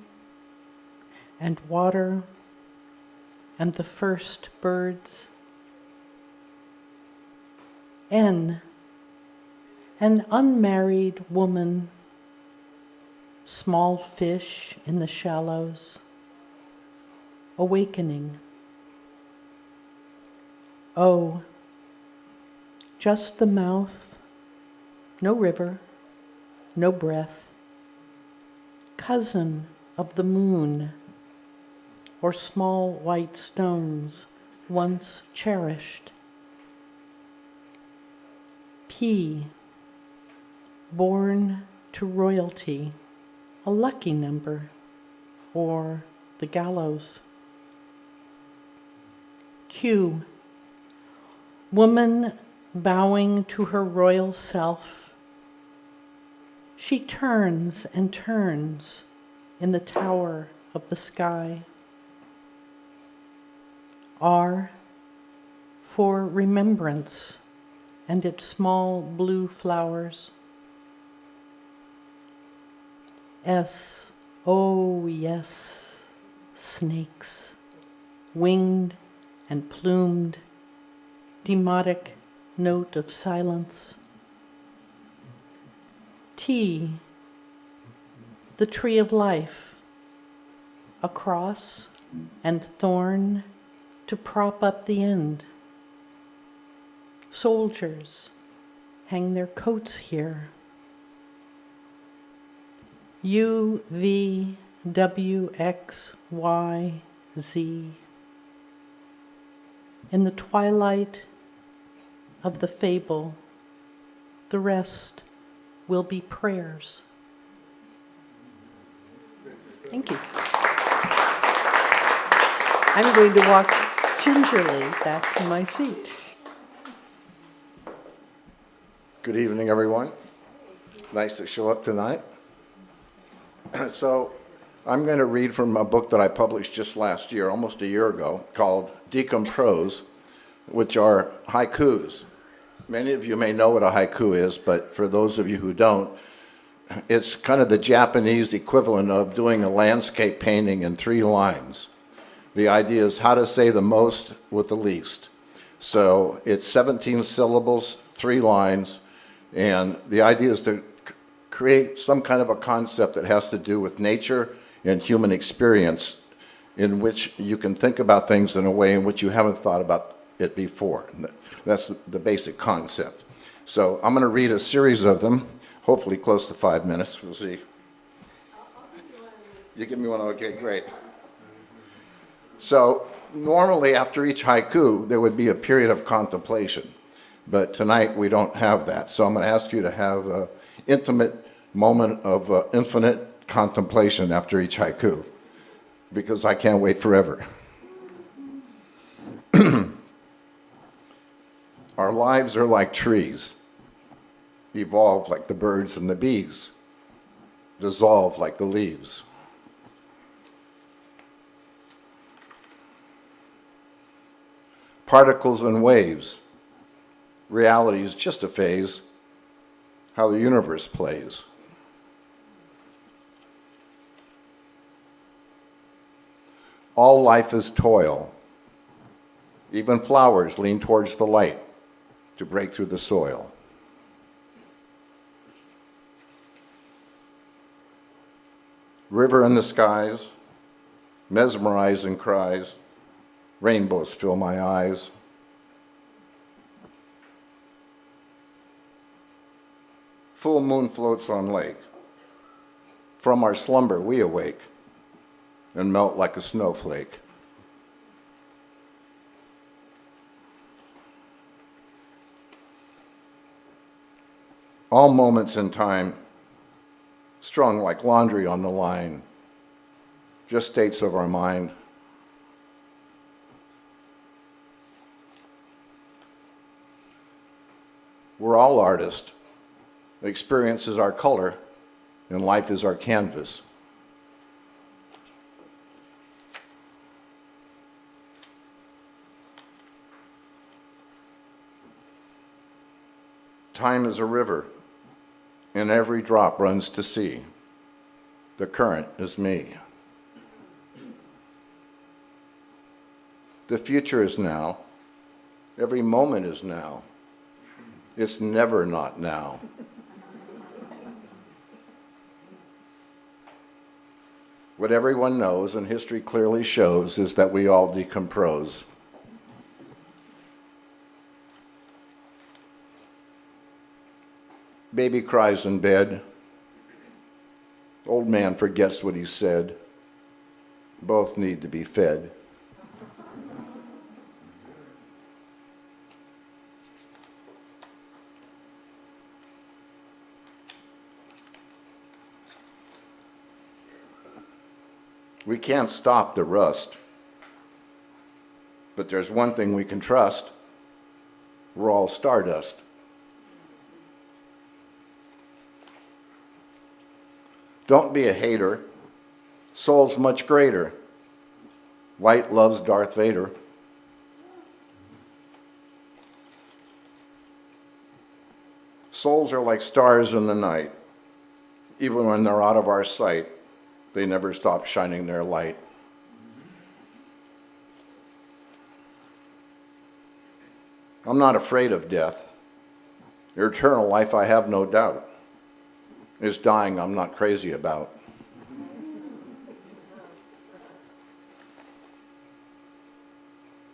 Speaker 6: and water and the first birds. N, an unmarried woman, small fish in the shallows, awakening. O, just the mouth, no river, no breath, cousin of the moon, or small white stones once cherished. P, born to royalty, a lucky number, or the gallows. Q, woman bowing to her royal self. She turns and turns in the tower of the sky. R, for remembrance and its small blue flowers. S, oh yes, snakes, winged and plumed, demotic note of silence. T, the tree of life, a cross and thorn to prop up the end. Soldiers hang their coats here. U, V, W, X, Y, Z. In the twilight of the fable, the rest will be prayers. Thank you. I'm going to walk gingerly back to my seat.
Speaker 7: Good evening, everyone. Nice to show up tonight. So I'm going to read from a book that I published just last year, almost a year ago, called Decompose, which are haikus. Many of you may know what a haiku is, but for those of you who don't, it's kind of the Japanese equivalent of doing a landscape painting in 3 lines. The idea is how to say the most with the least. So it's 17 syllables, 3 lines, and the idea is to create some kind of a concept that has to do with nature and human experience, in which you can think about things in a way in which you haven't thought about it before. That's the basic concept. So I'm going to read a series of them, hopefully close to 5 minutes. We'll see. You give me one? Okay, great. So normally after each haiku, there would be a period of contemplation. But tonight we don't have that. So I'm going to ask you to have intimate moment of infinite contemplation after each haiku, because I can't wait forever. Our lives are like trees, evolve like the birds and the bees, dissolve like the leaves. Particles and waves, reality is just a phase, how the universe plays. All life is toil. Even flowers lean towards the light to break through the soil. River in the skies, mesmerizing cries, rainbows fill my eyes. Full moon floats on lake. From our slumber we awake and melt like a snowflake. All moments in time, strung like laundry on the line, just states of our mind. We're all artists. Experience is our color, and life is our canvas. Time is a river, and every drop runs to sea. The current is me. The future is now. Every moment is now. It's never not now. What everyone knows, and history clearly shows, is that we all decompose. Baby cries in bed. Old man forgets what he said. Both need to be fed. We can't stop the rust, but there's one thing we can trust. We're all stardust. Don't be a hater. Soul's much greater. Light loves Darth Vader. Souls are like stars in the night. Even when they're out of our sight, they never stop shining their light. I'm not afraid of death. Eternal life, I have no doubt. It's dying I'm not crazy about.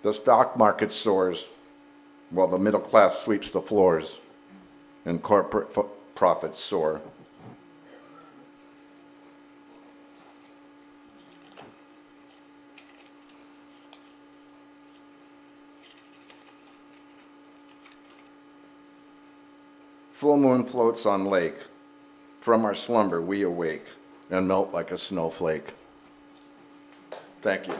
Speaker 7: The stock market soars while the middle class sweeps the floors and corporate profits soar. Full moon floats on lake. From our slumber we awake and melt like a snowflake. Thank you.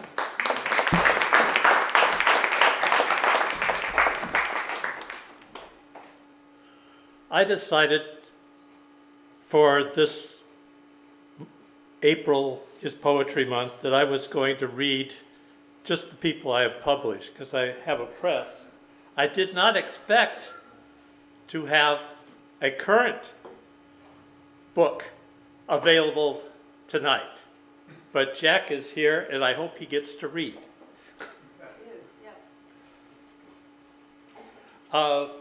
Speaker 8: I decided for this April is Poetry Month that I was going to read just the people I have published because I have a press. I did not expect to have a current book available tonight, but Jack is here and I hope he gets to read. I'm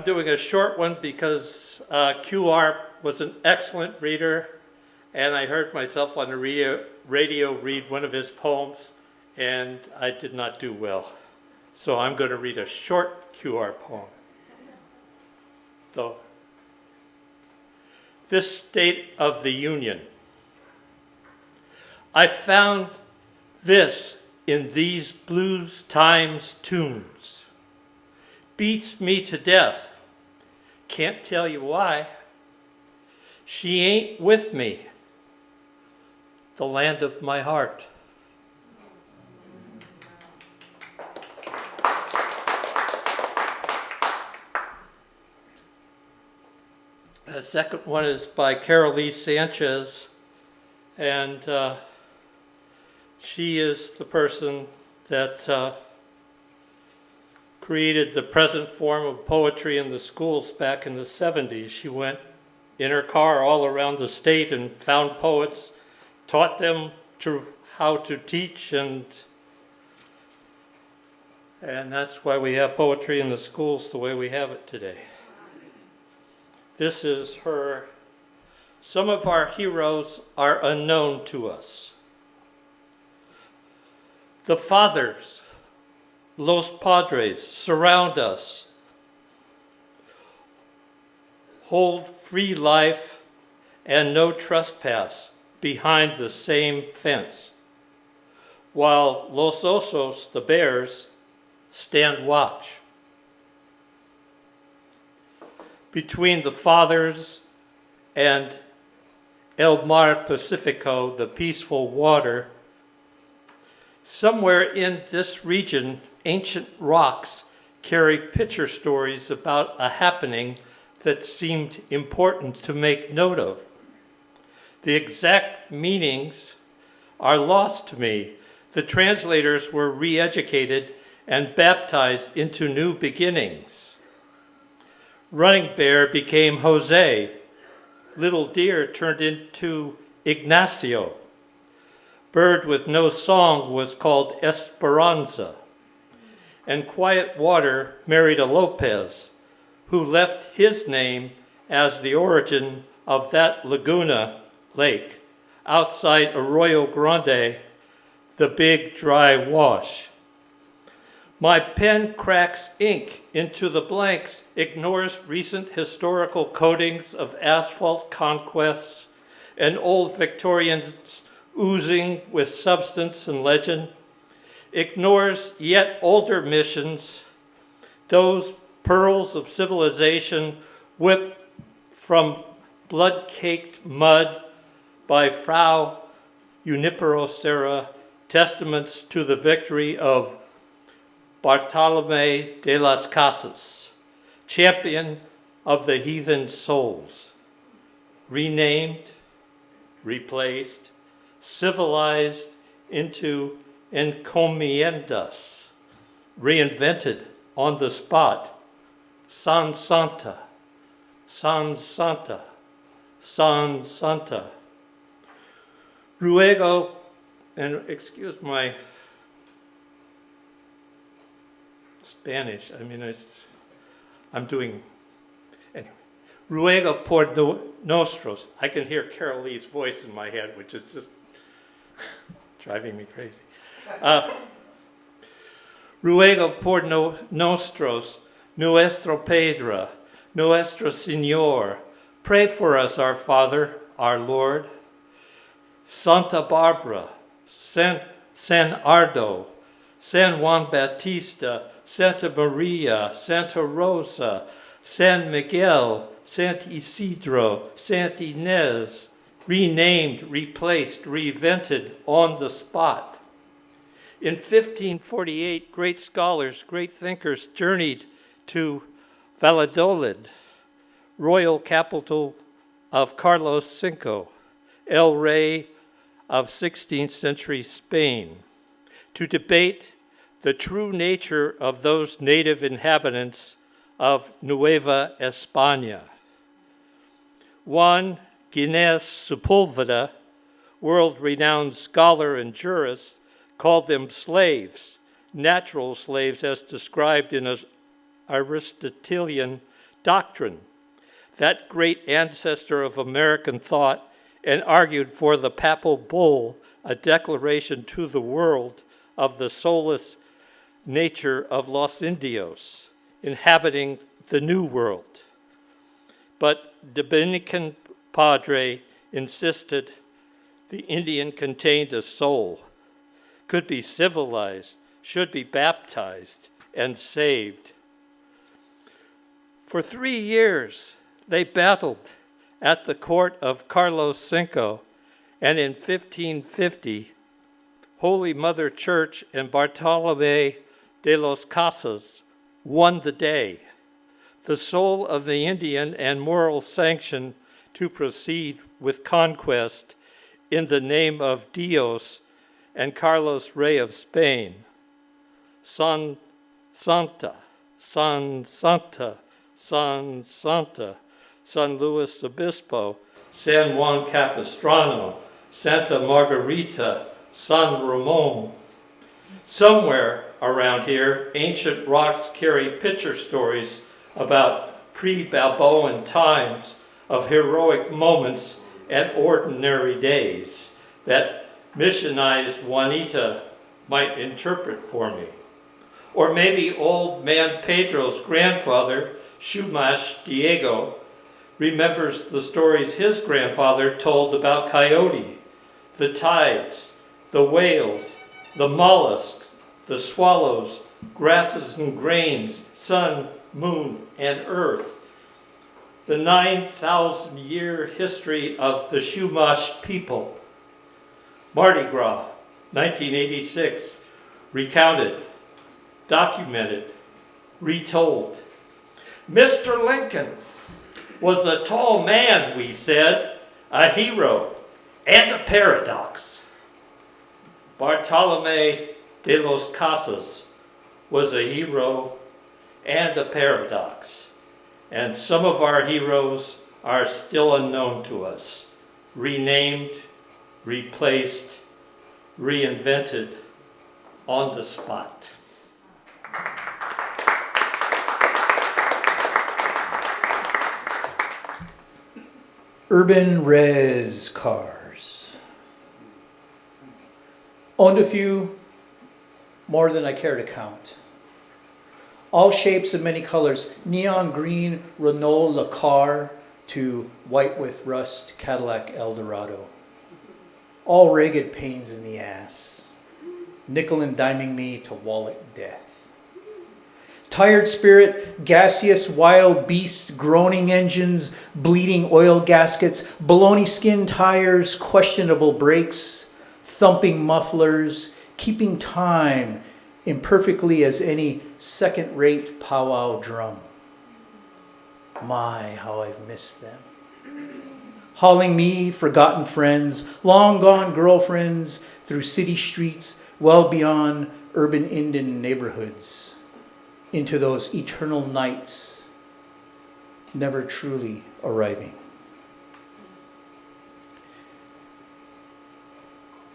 Speaker 8: doing a short one because QR was an excellent reader and I heard myself on the radio read one of his poems and I did not do well. So I'm going to read a short QR poem. So, this State of the Union. I found this in these blues times tunes. Beats me to death. Can't tell you why, She ain't with me, the land of my heart. The second one is by Carolee Sanchez, and she is the person that created the present form of poetry in the schools back in the 70s. She went in her car all around the state and found poets, taught them how to teach, and that's why we have poetry in the schools the way we have it today. This is her. Some of our heroes are unknown to us. The fathers, los padres, surround us. Hold free life and no trespass behind the same fence, while los osos, the bears, stand watch. Between the fathers and El Mar Pacifico, the peaceful water, somewhere in this region, ancient rocks carry picture stories about a happening that seemed important to make note of. The exact meanings are lost to me. The translators were re-educated and baptized into new beginnings. Running Bear became Jose. Little Deer turned into Ignacio. Bird with no song was called Esperanza. And Quiet Water married a Lopez, who left his name as the origin of that Laguna Lake outside Arroyo Grande, the big dry wash. My pen cracks ink into the blanks, ignores recent historical coatings of asphalt conquests and old Victorians oozing with substance and legend, ignores yet older missions, those pearls of civilization whipped from blood-caked mud by Frau Junipero Serra, testaments to the victory of Bartolomé de las Casas, champion of the heathen souls, renamed, replaced, civilized into encomiendas, reinvented on the spot, San Santa, San Santa, San Santa. Ruego, and excuse my Spanish, I'm doing, anyway. Ruego por nosotros. I can hear Carol Lee's voice in my head, which is just driving me crazy. Ruego por nosotros, nuestro Pedro, nuestro Señor. Pray for us, our Father, our Lord. Santa Barbara, San Ardo, San Juan Bautista, Santa Maria, Santa Rosa, San Miguel, Sant Isidro, Sant Inez, renamed, replaced, reinvented on the spot. In 1548, great scholars, great thinkers journeyed to Valladolid, royal capital of Carlos V, El Rey of 16th century Spain, to debate the true nature of those native inhabitants of Nueva España. Juan Ginés Sepúlveda, world-renowned scholar and jurist, called them slaves, natural slaves as described in his Aristotelian doctrine, that great ancestor of American thought, and argued for the papal bull, a declaration to the world of the soulless nature of Los Indios, inhabiting the New World. But Dominican Padre insisted the Indian contained a soul, could be civilized, should be baptized, and saved. For 3 years, they battled at the court of Carlos V, and in 1550, Holy Mother Church and Bartolomé de los Casas won the day, the soul of the Indian and moral sanction to proceed with conquest in the name of Dios and Carlos Rey of Spain. San Santa, San Santa, San Santa, San Luis Obispo, San Juan Capistrano, Santa Margarita, San Ramon. Somewhere around here, ancient rocks carry picture stories about pre-Balboan times of heroic moments and ordinary days that missionized Juanita might interpret for me. Or maybe old man Pedro's grandfather, Shumash Diego, remembers the stories his grandfather told about coyote, the tides, the whales, the mollusks, the swallows, grasses and grains, sun, moon, and earth. The 9,000-year history of the Chumash people. Mardi Gras, 1986, recounted, documented, retold. Mr. Lincoln was a tall man, we said, a hero, and a paradox. Bartolomé de los Casas was a hero and a paradox. And some of our heroes are still unknown to us, renamed, replaced, reinvented on the spot.
Speaker 9: Urban res cars. Owned a few, more than I care to count. All shapes and many colors, neon green Renault Lacar to white with rust Cadillac Eldorado. All ragged pains in the ass, nickel and diming me to wallet death. Tired spirit, gaseous wild beast, groaning engines, bleeding oil gaskets, baloney skin tires, questionable brakes, thumping mufflers, keeping time imperfectly as any second-rate powwow drum. My, how I've missed them. Hauling me, forgotten friends, long gone girlfriends, through city streets, well beyond urban Indian neighborhoods, into those eternal nights, never truly arriving.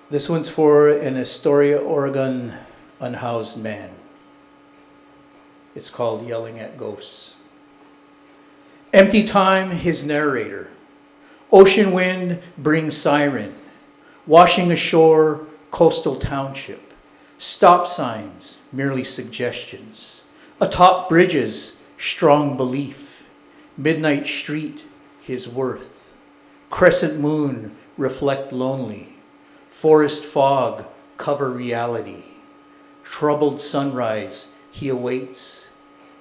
Speaker 9: This one's for an Astoria, Oregon unhoused man. It's called Yelling at Ghosts. Empty time, his narrator. Ocean wind brings siren. Washing ashore, coastal township. Stop signs, merely suggestions. Atop bridges, strong belief. Midnight street, his worth. Crescent moon, reflect lonely. Forest fog, cover reality. Troubled sunrise, he awaits.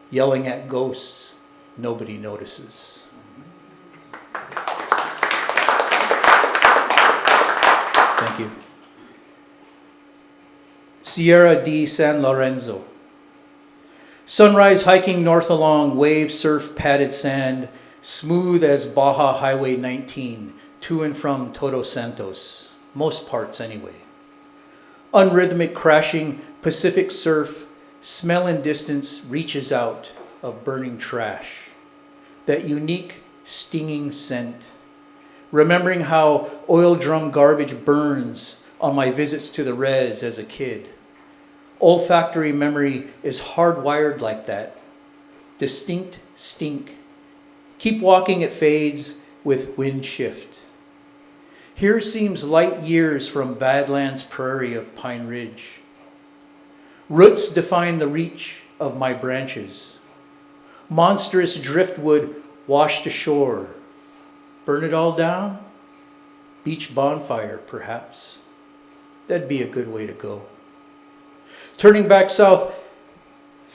Speaker 9: Yelling at ghosts, nobody notices. Thank you. Sierra de San Lorenzo. Sunrise hiking north along wave surf padded sand, smooth as Baja Highway 19, to and from Todos Santos, most parts anyway. Unrhythmic crashing Pacific surf, smell in distance reaches out of burning trash. That unique stinging scent. Remembering how oil drum garbage burns on my visits to the res as a kid. Olfactory memory is hardwired like that. Distinct stink. Keep walking, it fades with wind shift. Here seems light years from Badlands Prairie of Pine Ridge. Roots define the reach of my branches. Monstrous driftwood washed ashore. Burn it all down? Beach bonfire, perhaps. That'd be a good way to go. Turning back south,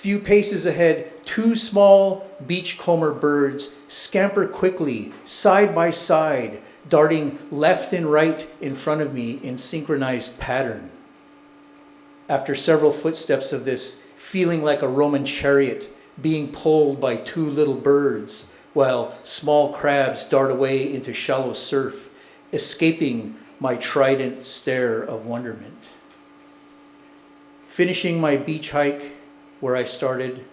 Speaker 9: Few paces ahead, two small beachcomber birds scamper quickly, side by side, darting left and right in front of me in synchronized pattern. After several footsteps of this, feeling like a Roman chariot being pulled by two little birds, while small crabs dart away into shallow surf, escaping my trident stare of wonderment. Finishing my beach hike where I started,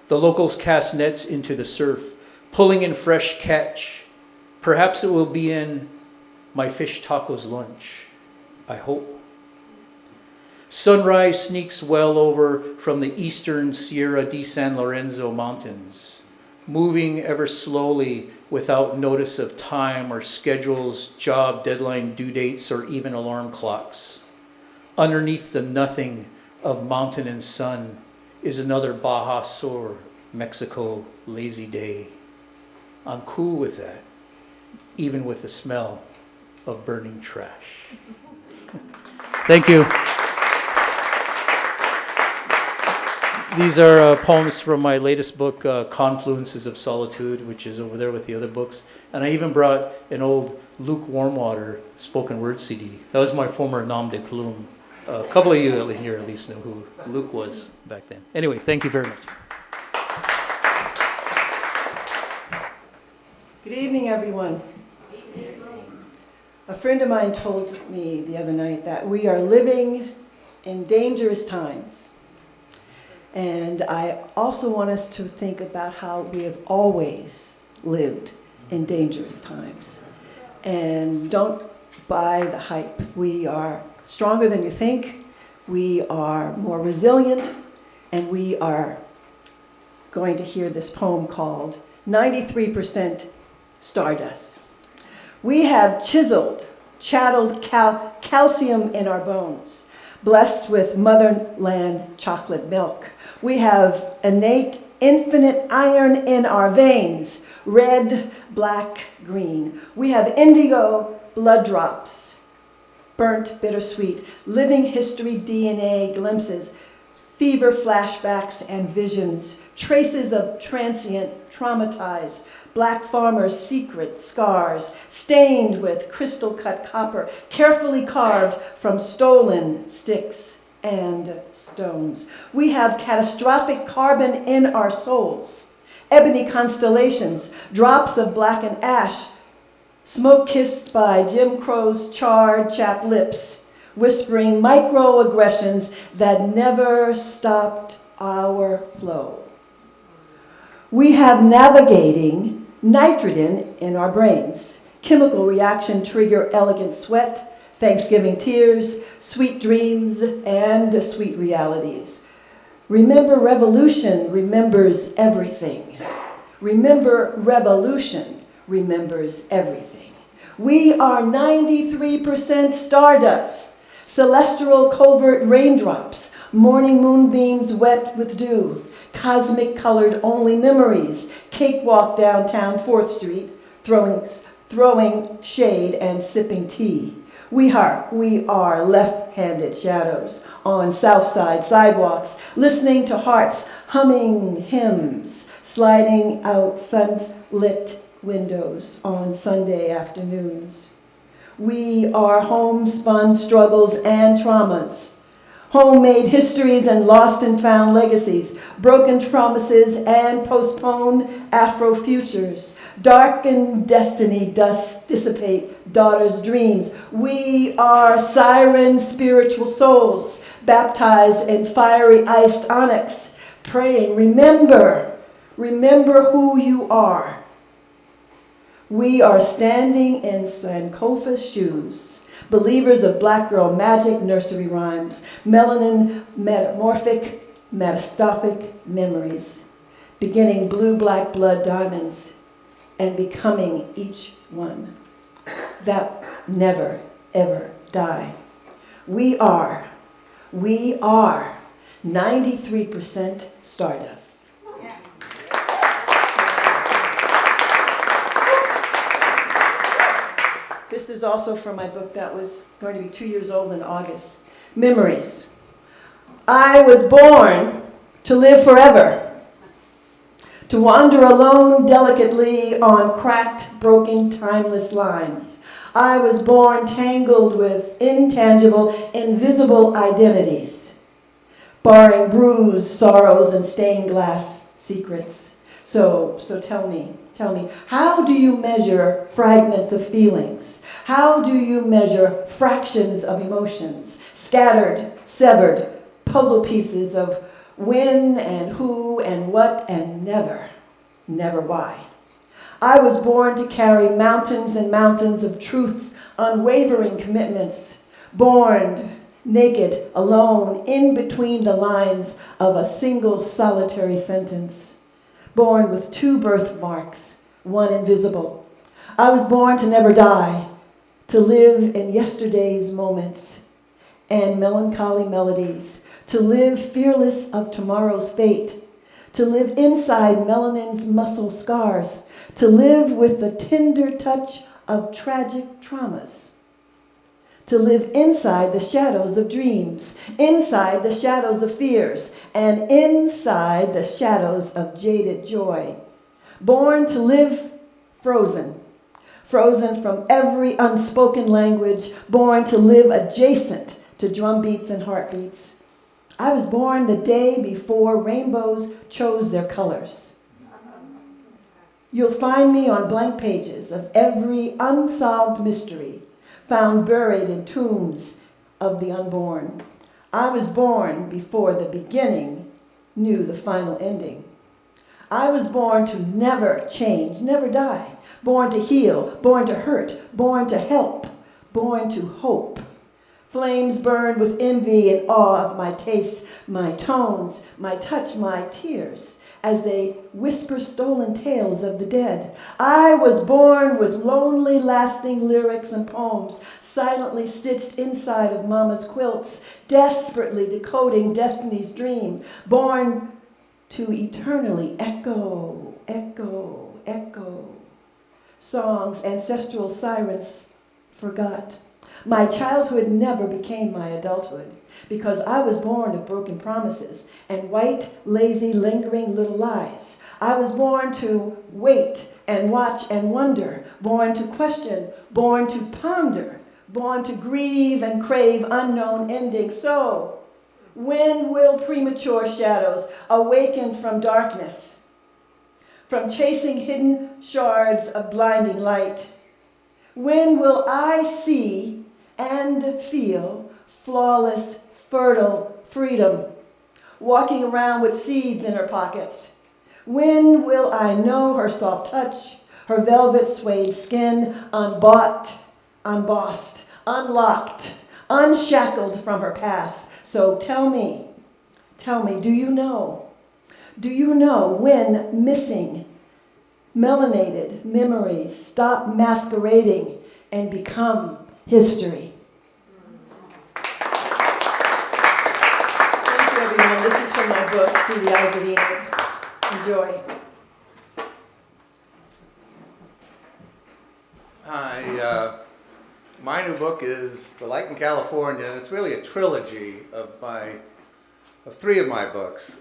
Speaker 9: the locals cast nets into the surf, pulling in fresh catch. Perhaps it will be in my fish tacos lunch, I hope. Sunrise sneaks well over from the eastern Sierra de San Lorenzo mountains, moving ever slowly without notice of time or schedules, job deadline due dates, or even alarm clocks. Underneath the nothing of mountain and sun is another Baja Sur, Mexico lazy day. I'm cool with that, even with the smell of burning trash. Thank you. These are poems from my latest book, Confluences of Solitude, which is over there with the other books. And I even brought an old Luke Warmwater spoken word CD. That was my former nom de plume. A couple of you here at least know who Luke was back then. Anyway, thank you very much.
Speaker 10: Good evening, everyone. A friend of mine told me the other night that we are living in dangerous times. And I also want us to think about how we have always lived in dangerous times. And don't buy the hype. We are stronger than you think. We are more resilient. And we are going to hear this poem called 93% Stardust. We have chiselled, chatteled calcium in our bones, blessed with motherland chocolate milk. We have innate, infinite iron in our veins, red, black, green. We have indigo blood drops, burnt, bittersweet, living history DNA glimpses, fever flashbacks and visions, traces of transient, traumatized, black farmers' secret scars, stained with crystal-cut copper, carefully carved from stolen sticks and stones. We have catastrophic carbon in our souls, ebony constellations, drops of blackened ash, smoke kissed by Jim Crow's charred, chapped lips, whispering microaggressions that never stopped our flow. We have navigating nitrogen in our brains, chemical reaction trigger elegant sweat, Thanksgiving tears, sweet dreams, and sweet realities. Remember, revolution remembers everything. Remember, revolution remembers everything. We are 93% stardust, celestial covert raindrops, morning moonbeams wet with dew, cosmic colored only memories, cakewalk downtown 4th Street, throwing shade and sipping tea. We are left-handed shadows on South Side sidewalks, listening to hearts humming hymns, sliding out sunlit windows on Sunday afternoons. We are homespun struggles and traumas, homemade histories and lost and found legacies, broken promises and postponed Afro-futures, darkened destiny dust dissipate daughters' dreams. We are siren spiritual souls, baptized in fiery iced onyx, praying, remember who you are. We are standing in Sankofa's shoes, believers of black girl magic nursery rhymes, melanin metamorphic metastopic memories, beginning blue-black blood diamonds and becoming each one that never, ever die. We are 93% stardust. This is also from my book that was going to be 2 years old in August. Memories. I was born to live forever, to wander alone delicately on cracked, broken, timeless lines. I was born tangled with intangible, invisible identities, barring bruised sorrows and stained glass secrets. So tell me, how do you measure fragments of feelings? How do you measure fractions of emotions, scattered, severed, puzzle pieces of when and who and what and never, never why? I was born to carry mountains and mountains of truth's unwavering commitments, born naked, alone, in between the lines of a single solitary sentence, born with 2 birthmarks, one invisible. I was born to never die, to live in yesterday's moments and melancholy melodies, to live fearless of tomorrow's fate, to live inside melanin's muscle scars, to live with the tender touch of tragic traumas, to live inside the shadows of dreams, inside the shadows of fears, and inside the shadows of jaded joy. Born to live frozen, frozen from every unspoken language, born to live adjacent to drum beats and heartbeats. I was born the day before rainbows chose their colors. You'll find me on blank pages of every unsolved mystery found buried in tombs of the unborn. I was born before the beginning knew the final ending. I was born to never change, never die, born to heal, born to hurt, born to help, born to hope. Flames burned with envy and awe of my tastes, my tones, my touch, my tears, as they whisper stolen tales of the dead. I was born with lonely, lasting lyrics and poems, silently stitched inside of mama's quilts, desperately decoding destiny's dream, born to eternally echo, echo, echo. Songs ancestral sirens forgot. My childhood never became my adulthood because I was born of broken promises and white, lazy, lingering little lies. I was born to wait and watch and wonder, born to question, born to ponder, born to grieve and crave unknown endings. So, when will premature shadows awaken from darkness, from chasing hidden shards of blinding light? When will I see and feel flawless, fertile freedom, walking around with seeds in her pockets? When will I know her soft touch, her velvet suede skin, unbought, unbossed, unlocked, unshackled from her past? So tell me, do you know? Do you know when missing, melanated memories stop masquerading and become history? Thank you, everyone. This is from my book, Through the Eyes of Enid. Enjoy.
Speaker 11: My new book is The Light in California, and it's really a trilogy of 3 of my books.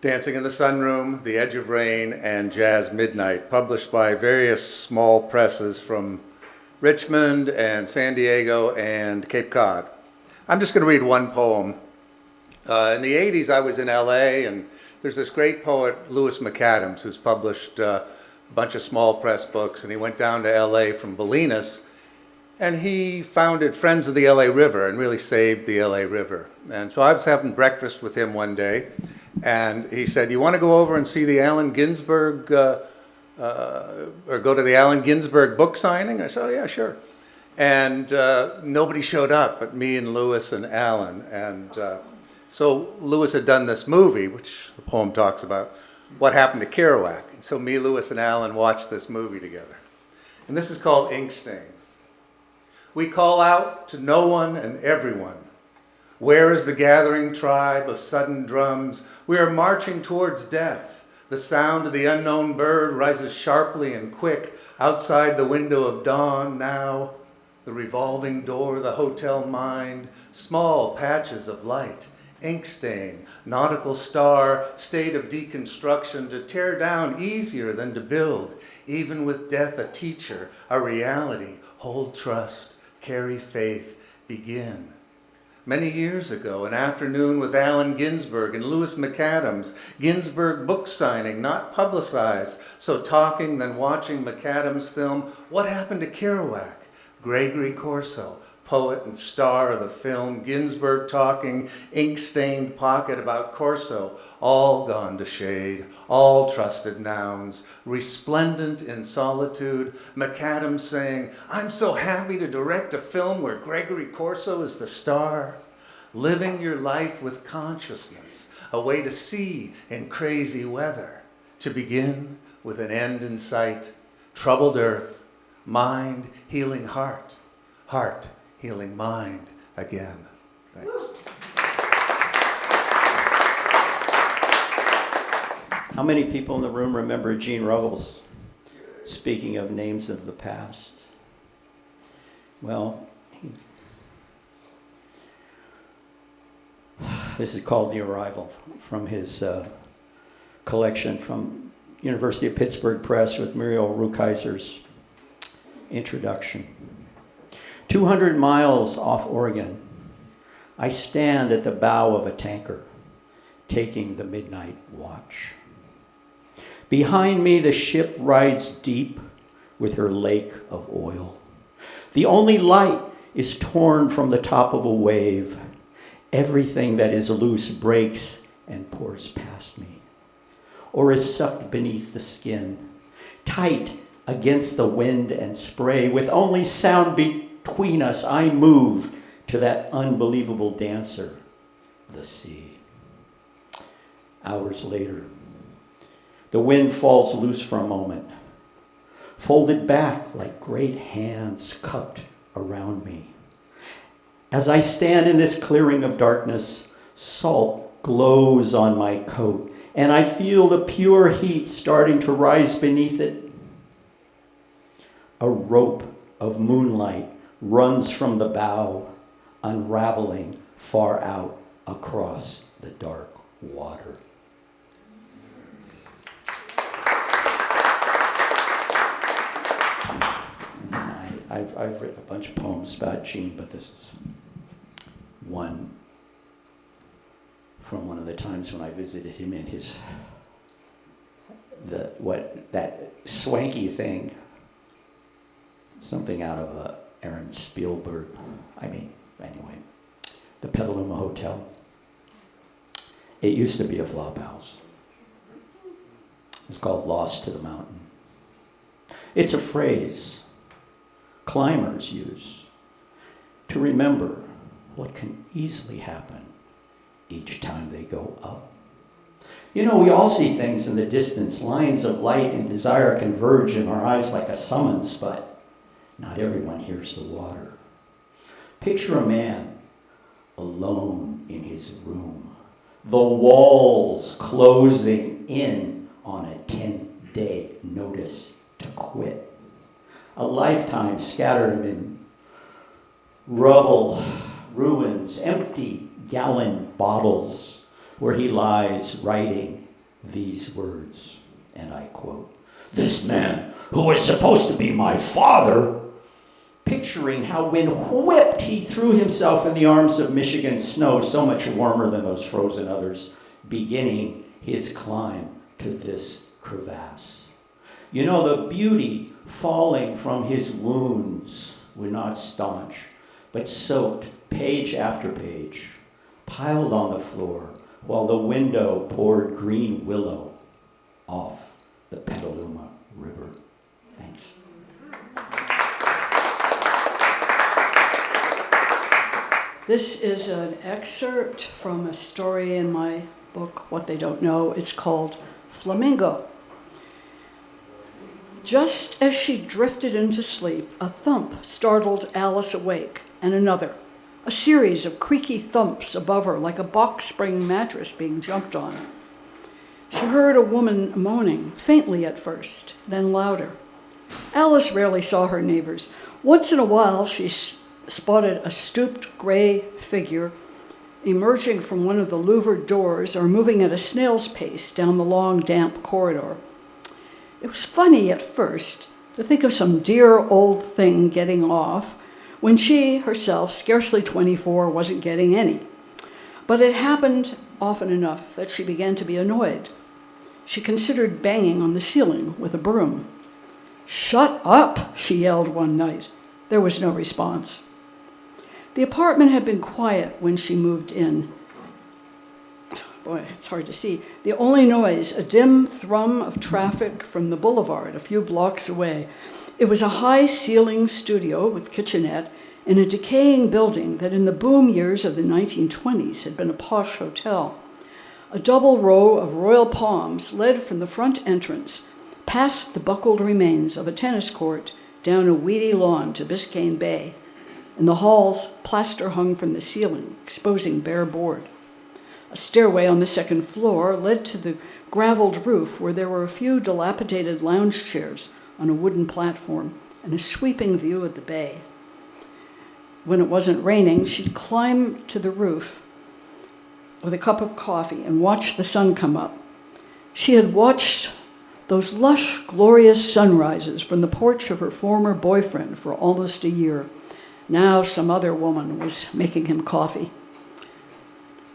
Speaker 11: Dancing in the Sunroom, The Edge of Rain, and Jazz Midnight, published by various small presses from Richmond and San Diego and Cape Cod. I'm just going to read one poem. In the 80s, I was in LA, and there's this great poet, Lewis McAdams, who's published a bunch of small press books, and he went down to LA from Bolinas, and he founded Friends of the LA River and really saved the LA River. And so I was having breakfast with him one day, and he said, "You want to go over and see the Allen Ginsberg, or go to the Allen Ginsberg book signing?" I said, "Oh, yeah, sure." And nobody showed up but me and Lewis and Allen. And so Lewis had done this movie, which the poem talks about, What Happened to Kerouac. And so me, Lewis, and Allen watched this movie together. And this is called Ink Stain. We call out to no one and everyone. Where is the gathering tribe of sudden drums? We are marching towards death. The sound of the unknown bird rises sharply and quick outside the window of dawn now. The revolving door, the hotel mind, small patches of light, ink stain, nautical star, state of deconstruction, to tear down easier than to build, even with death a teacher, a reality, hold trust, carry faith, begin. Many years ago, an afternoon with Allen Ginsberg and Louis McAdams, Ginsberg book signing, not publicized, so talking, then watching McAdams' film, What Happened to Kerouac? Gregory Corso, poet and star of the film, Ginsberg talking, ink-stained pocket about Corso, all gone to shade, all trusted nouns, resplendent in solitude, McAdams saying, I'm so happy to direct a film where Gregory Corso is the star. Living your life with consciousness, a way to see in crazy weather, to begin with an end in sight, troubled earth, mind healing heart, heart healing mind again. Thanks.
Speaker 12: How many people in the room remember Gene Ruggles? Speaking of names of the past. Well, this is called The Arrival, from his collection from University of Pittsburgh Press with Muriel Rukeyser's introduction. 200 miles off Oregon, I stand at the bow of a tanker, taking the midnight watch. Behind me, the ship rides deep with her lake of oil. The only light is torn from the top of a wave. Everything that is loose breaks and pours past me, or is sucked beneath the skin, tight against the wind and spray. With only sound between us, I move to that unbelievable dancer, the sea. Hours later, the wind falls loose for a moment, folded back like great hands cupped around me. As I stand in this clearing of darkness, salt glows on my coat, and I feel the pure heat starting to rise beneath it. A rope of moonlight runs from the bow, unraveling far out across the dark water. I've written a bunch of poems about Gene, but this is one from one of the times when I visited him in his, that swanky thing, something out of Aaron Spielberg, anyway, the Petaluma Hotel. It used to be a flop house. It was called Lost to the Mountain. It's a phrase climbers use to remember what can easily happen each time they go up. You know, we all see things in the distance. Lines of light and desire converge in our eyes like a summons, but not everyone hears the water. Picture a man alone in his room, the walls closing in on a 10-day notice to quit. A lifetime scattered him in rubble, ruins, empty gallon bottles, where he lies writing these words, and I quote, "This man who was supposed to be my father," picturing how when whipped he threw himself in the arms of Michigan snow, so much warmer than those frozen others, beginning his climb to this crevasse. You know, the beauty falling from his wounds were not staunch, but soaked page after page, piled on the floor, while the window poured green willow off the Petaluma River. Thanks.
Speaker 13: This is an excerpt from a story in my book, What They Don't Know. It's called Flamingo. Just as she drifted into sleep, a thump startled Alice awake, and another. A series of creaky thumps above her, like a box spring mattress being jumped on. She heard a woman moaning, faintly at first, then louder. Alice rarely saw her neighbors. Once in a while, she spotted a stooped gray figure emerging from one of the louvered doors or moving at a snail's pace down the long, damp corridor. It was funny at first to think of some dear old thing getting off when she herself, scarcely 24, wasn't getting any. But it happened often enough that she began to be annoyed. She considered banging on the ceiling with a broom. "Shut up," she yelled one night. There was no response. The apartment had been quiet when she moved in. Boy, it's hard to see. The only noise, a dim thrum of traffic from the boulevard a few blocks away. It was a high-ceiling studio with kitchenette in a decaying building that in the boom years of the 1920s had been a posh hotel. A double row of royal palms led from the front entrance, past the buckled remains of a tennis court, down a weedy lawn to Biscayne Bay. In the halls, plaster hung from the ceiling, exposing bare board. A stairway on the second floor led to the graveled roof where there were a few dilapidated lounge chairs on a wooden platform and a sweeping view of the bay. When it wasn't raining, she'd climb to the roof with a cup of coffee and watch the sun come up. She had watched those lush, glorious sunrises from the porch of her former boyfriend for almost a year. Now some other woman was making him coffee.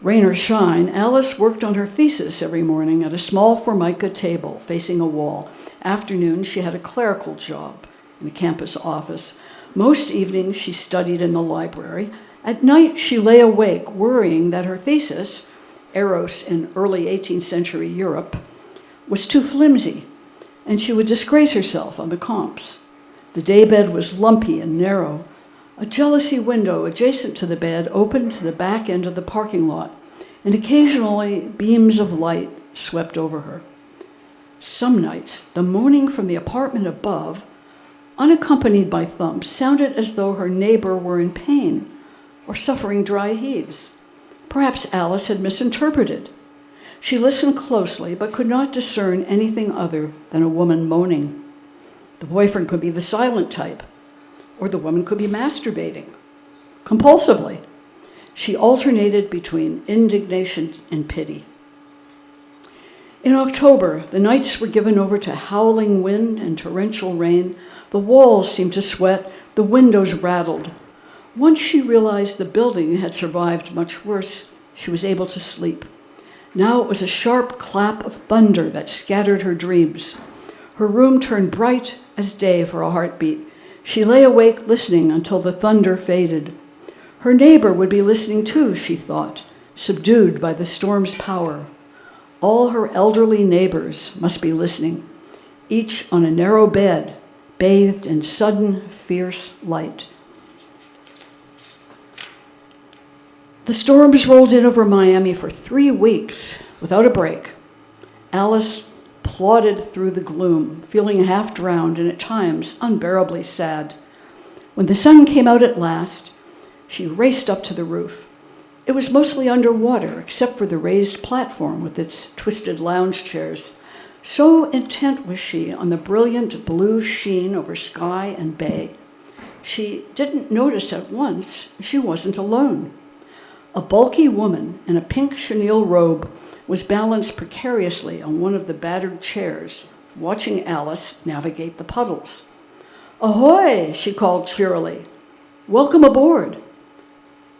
Speaker 13: Rain or shine, Alice worked on her thesis every morning at a small formica table facing a wall. Afternoons, she had a clerical job in a campus office. Most evenings, she studied in the library. At night, she lay awake, worrying that her thesis, Eros in early 18th century Europe, was too flimsy, and she would disgrace herself on the comps. The daybed was lumpy and narrow. A jealousy window adjacent to the bed opened to the back end of the parking lot, and occasionally beams of light swept over her. Some nights, the moaning from the apartment above, unaccompanied by thumps, sounded as though her neighbor were in pain or suffering dry heaves. Perhaps Alice had misinterpreted. She listened closely, but could not discern anything other than a woman moaning. The boyfriend could be the silent type, or the woman could be masturbating compulsively. She alternated between indignation and pity. In October, the nights were given over to howling wind and torrential rain. The walls seemed to sweat, the windows rattled. Once she realized the building had survived much worse, she was able to sleep. Now it was a sharp clap of thunder that scattered her dreams. Her room turned bright as day for a heartbeat. She lay awake listening until the thunder faded. Her neighbor would be listening too, she thought, subdued by the storm's power. All her elderly neighbors must be listening, each on a narrow bed, bathed in sudden, fierce light. The storms rolled in over Miami for 3 weeks without a break. Alice plodded through the gloom, feeling half drowned and at times unbearably sad. When the sun came out at last, she raced up to the roof. It was mostly underwater, except for the raised platform with its twisted lounge chairs. So intent was she on the brilliant blue sheen over sky and bay, she didn't notice at once she wasn't alone. A bulky woman in a pink chenille robe was balanced precariously on one of the battered chairs, watching Alice navigate the puddles. "Ahoy!" she called cheerily. "Welcome aboard."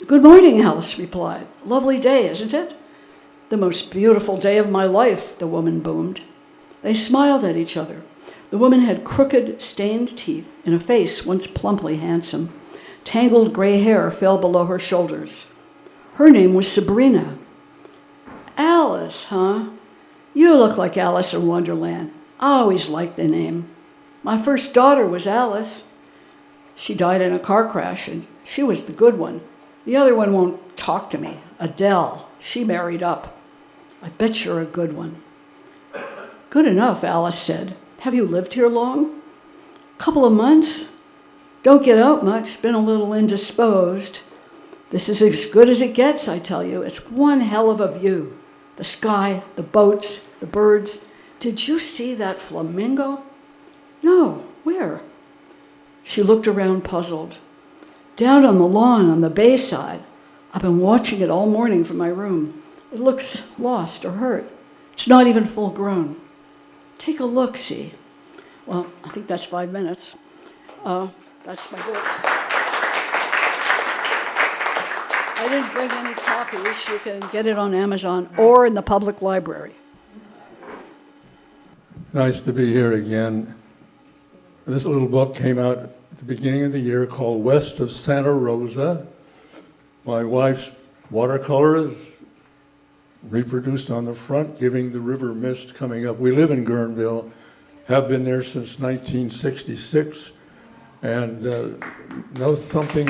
Speaker 13: "Good morning," Alice replied. "Lovely day, isn't it?" "The most beautiful day of my life," the woman boomed. They smiled at each other. The woman had crooked, stained teeth in a face once plumply handsome. Tangled gray hair fell below her shoulders. Her name was Sabrina. "Alice, huh? You look like Alice in Wonderland. I always liked the name. My first daughter was Alice. She died in a car crash, and she was the good one. The other one won't talk to me. Adele. She married up. I bet you're a good one." "Good enough," Alice said. "Have you lived here long?" "Couple of months. Don't get out much. Been a little indisposed. This is as good as it gets, I tell you. It's one hell of a view. The sky, the boats, the birds. Did you see that flamingo?" "No, where?" She looked around puzzled. "Down on the lawn on the bay side. I've been watching it all morning from my room. It looks lost or hurt. It's not even full grown. Take a look, see. Well, I think that's 5 minutes. That's my book. I didn't bring any copies. You can get it on Amazon or in the public library.
Speaker 4: Nice to be here again. This little book came out at the beginning of the year called West of Santa Rosa. My wife's watercolor is reproduced on the front, giving the river mist coming up. We live in Guerneville, have been there since 1966, and know something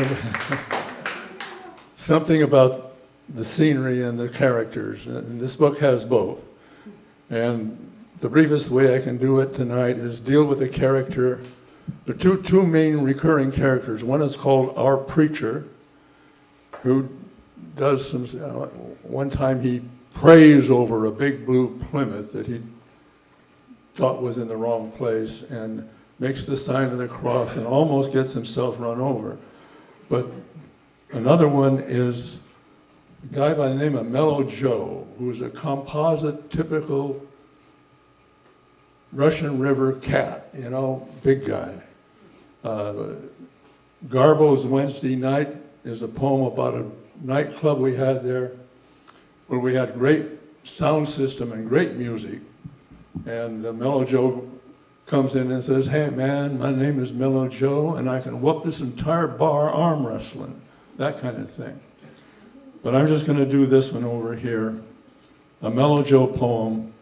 Speaker 4: about the scenery and the characters. And this book has both. And the briefest way I can do it tonight is deal with a character. There are two main recurring characters. One is called Our Preacher, who does some, one time he prays over a big blue Plymouth that he thought was in the wrong place and makes the sign of the cross and almost gets himself run over. But another one is a guy by the name of Mellow Joe, who's a composite, typical Russian River cat, you know, big guy. Garbo's Wednesday Night is a poem about a nightclub we had there where we had great sound system and great music. And Mellow Joe comes in and says, "Hey man, my name is Mellow Joe and I can whoop this entire bar arm wrestling," that kind of thing. But I'm just going to do this one over here, a Mellow Joe poem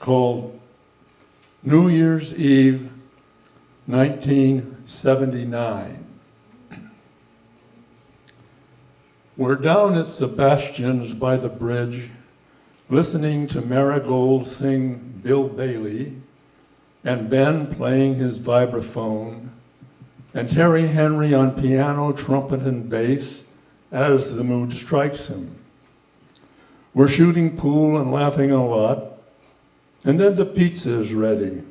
Speaker 4: called New Year's Eve, 1979. We're down at Sebastian's by the bridge, listening to Marigold sing Bill Bailey, and Ben playing his vibraphone, and Terry Henry on piano, trumpet, and bass as the mood strikes him. We're shooting pool and laughing a lot, and then the pizza is ready,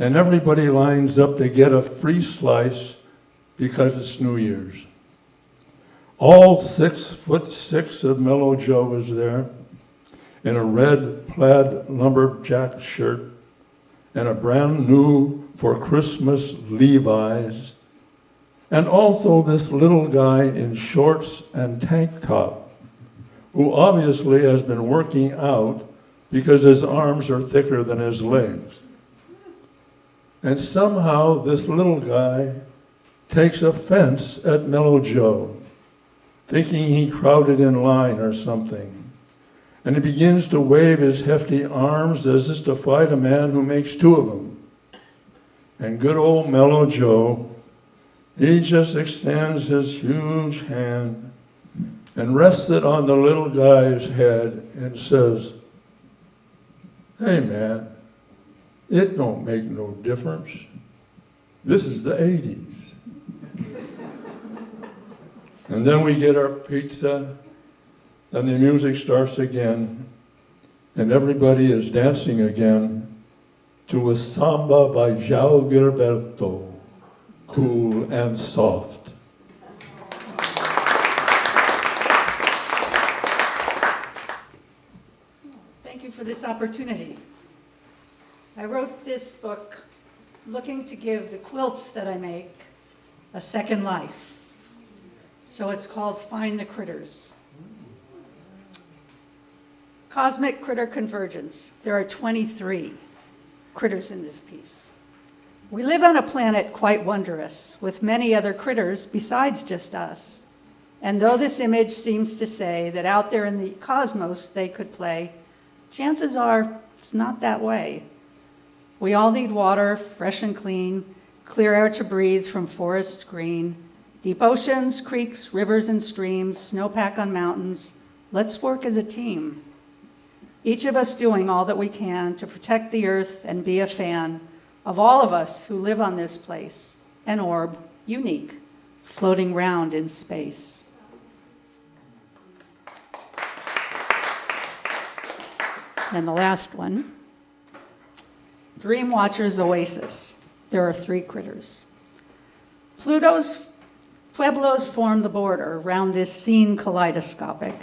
Speaker 4: and everybody lines up to get a free slice because it's New Year's. All 6'6" of Mellow Joe is there, in a red plaid lumberjack shirt, and a brand new for Christmas Levi's, and also this little guy in shorts and tank top, who obviously has been working out because his arms are thicker than his legs. And somehow this little guy takes offense at Mellow Joe, thinking he crowded in line or something. And he begins to wave his hefty arms as if to fight a man who makes two of them. And good old Mellow Joe, he just extends his huge hand and rests it on the little guy's head and says, "Hey man, it don't make no difference. This is the 80s. And then we get our pizza, and the music starts again, and everybody is dancing again to a samba by João Gilberto, cool and soft.
Speaker 14: Thank you for this opportunity. I wrote this book looking to give the quilts that I make a second life. So it's called Find the Critters. Cosmic Critter Convergence. There are 23 critters in this piece. We live on a planet quite wondrous, with many other critters besides just us. And though this image seems to say that out there in the cosmos they could play, chances are it's not that way. We all need water, fresh and clean, clear air to breathe from forests green, deep oceans, creeks, rivers, and streams, snowpack on mountains. Let's work as a team. Each of us doing all that we can to protect the earth and be a fan of all of us who live on this place, an orb, unique, floating round in space. And the last one, Dream Watcher's Oasis. There are 3 critters. Pluto's Pueblos form the border round this scene kaleidoscopic.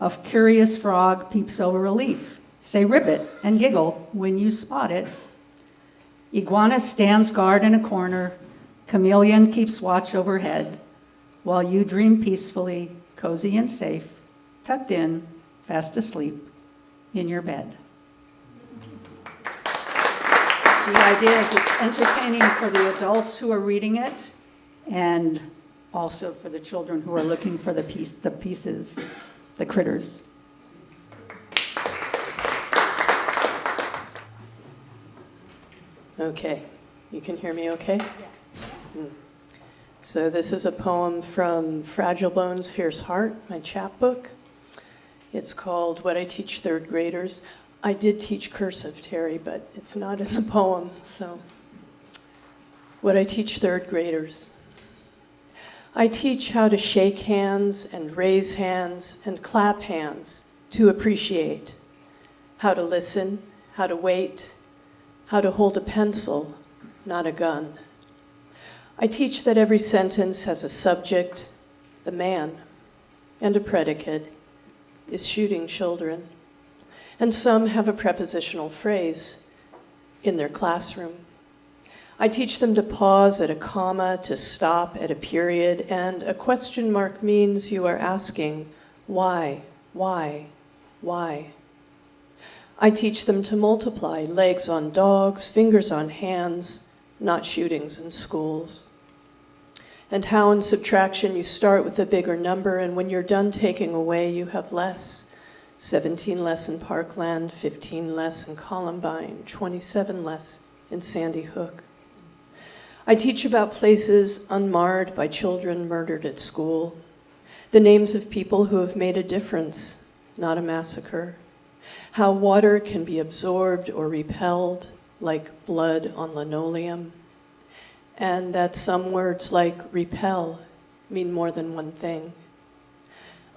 Speaker 14: A curious frog peeps over a leaf. Say ribbit and giggle when you spot it. Iguana stands guard in a corner. Chameleon keeps watch overhead, while you dream peacefully, cozy and safe, tucked in, fast asleep, in your bed. The idea is it's entertaining for the adults who are reading it, and also for the children who are looking for the pieces, the critters.
Speaker 15: Okay, you can hear me okay? So this is a poem from Fragile Bones, Fierce Heart, my chapbook. It's called What I Teach Third Graders. I did teach cursive, Terry, but it's not in the poem, so. What I teach third graders. I teach how to shake hands and raise hands and clap hands to appreciate, how to listen, how to wait, how to hold a pencil, not a gun. I teach that every sentence has a subject, the man, and a predicate, is shooting children. And some have a prepositional phrase in their classroom. I teach them to pause at a comma, to stop at a period, and a question mark means you are asking, why, why, why? I teach them to multiply, legs on dogs, fingers on hands, not shootings in schools. And how in subtraction you start with a bigger number, and when you're done taking away, you have less. 17 less in Parkland, 15 less in Columbine, 27 less in Sandy Hook. I teach about places unmarred by children murdered at school, the names of people who have made a difference, not a massacre, how water can be absorbed or repelled like blood on linoleum, and that some words like repel mean more than one thing.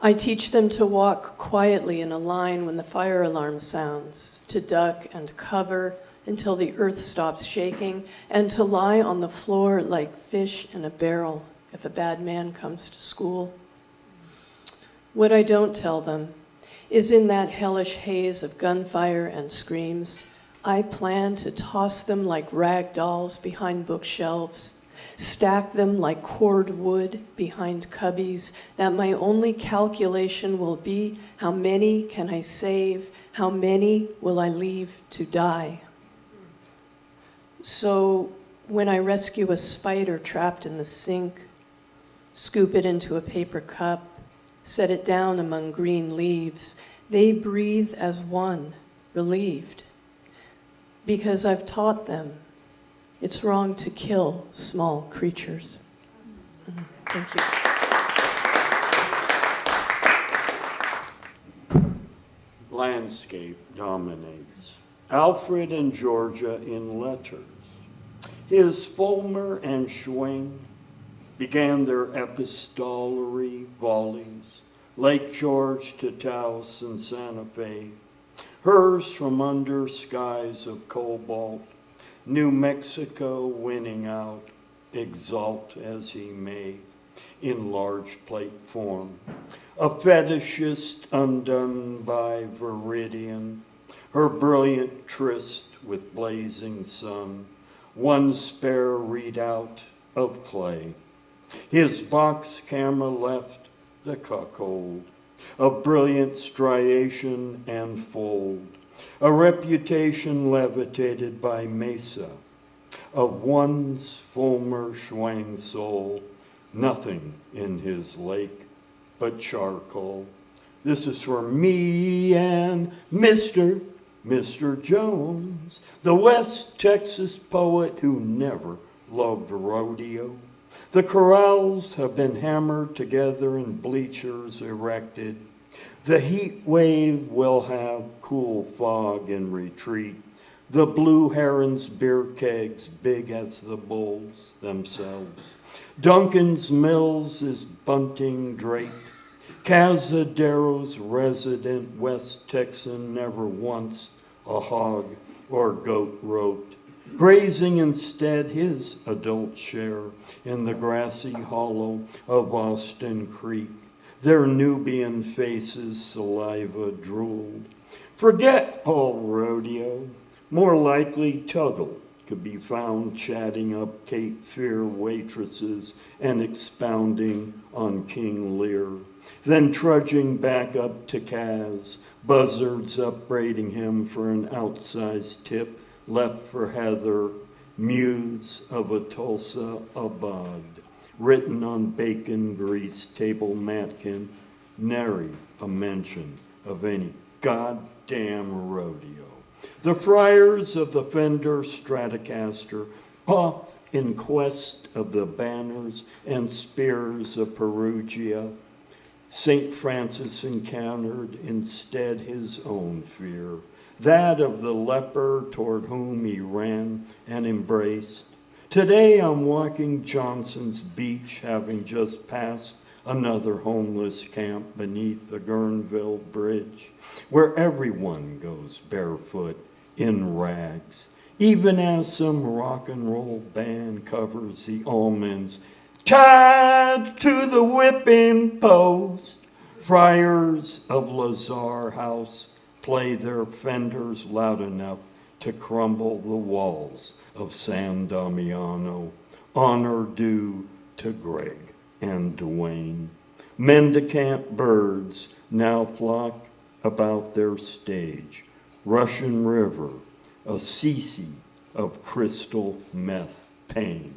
Speaker 15: I teach them to walk quietly in a line when the fire alarm sounds, to duck and cover until the earth stops shaking, and to lie on the floor like fish in a barrel if a bad man comes to school. What I don't tell them is in that hellish haze of gunfire and screams, I plan to toss them like rag dolls behind bookshelves, stack them like cord wood behind cubbies, that my only calculation will be how many can I save, how many will I leave to die. So when I rescue a spider trapped in the sink, scoop it into a paper cup, set it down among green leaves, they breathe as one, relieved. Because I've taught them it's wrong to kill small creatures. Thank you.
Speaker 16: Landscape dominates. Alfred and Georgia in letters. His Fulmer and Schwing began their epistolary volleys, Lake George to Taos and Santa Fe. Hers from under skies of cobalt, New Mexico winning out, exalt as he may, in large plate form. A fetishist undone by Viridian, her brilliant tryst with blazing sun, one spare readout of clay. His box camera left the cuckold, a brilliant striation and fold, a reputation levitated by Mesa, of one's Fulmer Schwang soul, nothing in his lake but charcoal. This is for me and Mr. Jones, the West Texas poet who never loved rodeo. The corrals have been hammered together and bleachers erected. The heat wave will have cool fog in retreat. The Blue Heron's beer kegs big as the bulls themselves. Duncan's Mills is bunting draped. Casadero's resident West Texan never once a hog or goat roped. grazing instead his adult share in the grassy hollow of Austin Creek. Their Nubian faces saliva drooled. Forget all rodeo. More likely Tuggle could be found chatting up Cape Fear waitresses and expounding on King Lear. Then trudging back up to Kaz, buzzards upbraiding him for an outsized tip left for Heather, muse of a Tulsa Abad, written on bacon grease table napkin, nary a mention of any goddamn rodeo. The friars of the Fender Stratocaster, off in quest of the banners and spears of Perugia, St. Francis encountered instead his own fear, that of the leper toward whom he ran and embraced. Today I'm walking Johnson's Beach, having just passed another homeless camp beneath the Guerneville Bridge, where everyone goes barefoot in rags, even as some rock and roll band covers the almonds tied to the whipping post. Friars of Lazar House play their fenders loud enough to crumble the walls of San Damiano. Honor due to Greg and Dwayne. Mendicant birds now flock about their stage. Russian River, a Sisi of crystal meth pain.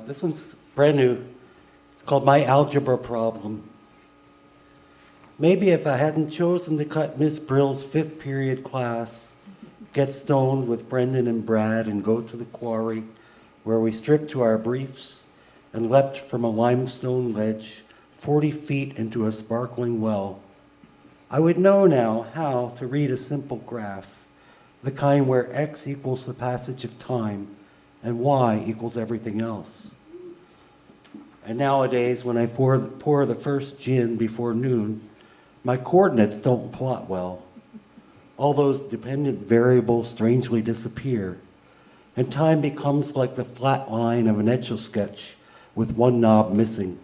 Speaker 17: This one's brand new. It's called My Algebra Problem. Maybe if I hadn't chosen to cut Miss Brill's 5th period class, get stoned with Brendan and Brad and go to the quarry where we stripped to our briefs and leapt from a limestone ledge 40 feet into a sparkling well, I would know now how to read a simple graph, the kind where x equals the passage of time and y equals everything else. And nowadays, when I pour the first gin before noon, my coordinates don't plot well. All those dependent variables strangely disappear, and time becomes like the flat line of an Etch-a-Sketch with one knob missing.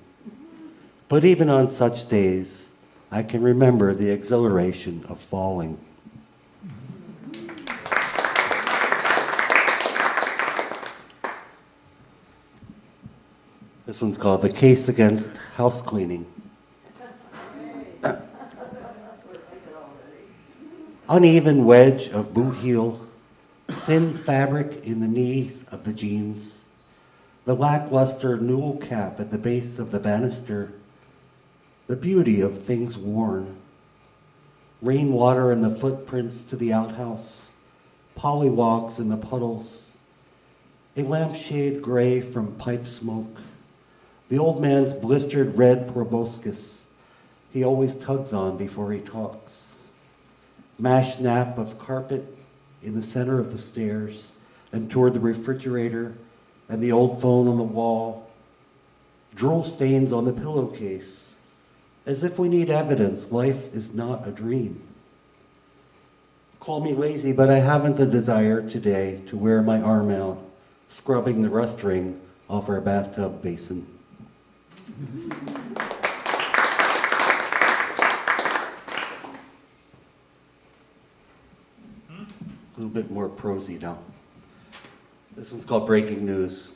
Speaker 17: But even on such days, I can remember the exhilaration of falling. This one's called The Case Against House Cleaning. Uneven wedge of boot heel, thin fabric in the knees of the jeans, the lackluster newel cap at the base of the banister, the beauty of things worn, rainwater in the footprints to the outhouse, pollywogs in the puddles, a lampshade gray from pipe smoke, the old man's blistered red proboscis he always tugs on before he talks, mashed nap of carpet in the center of the stairs and toward the refrigerator and the old phone on the wall, drool stains on the pillowcase, as if we need evidence life is not a dream. Call me lazy, but I haven't the desire today to wear my arm out, scrubbing the rust ring off our bathtub basin. A little bit more prosy now. This one's called Breaking News.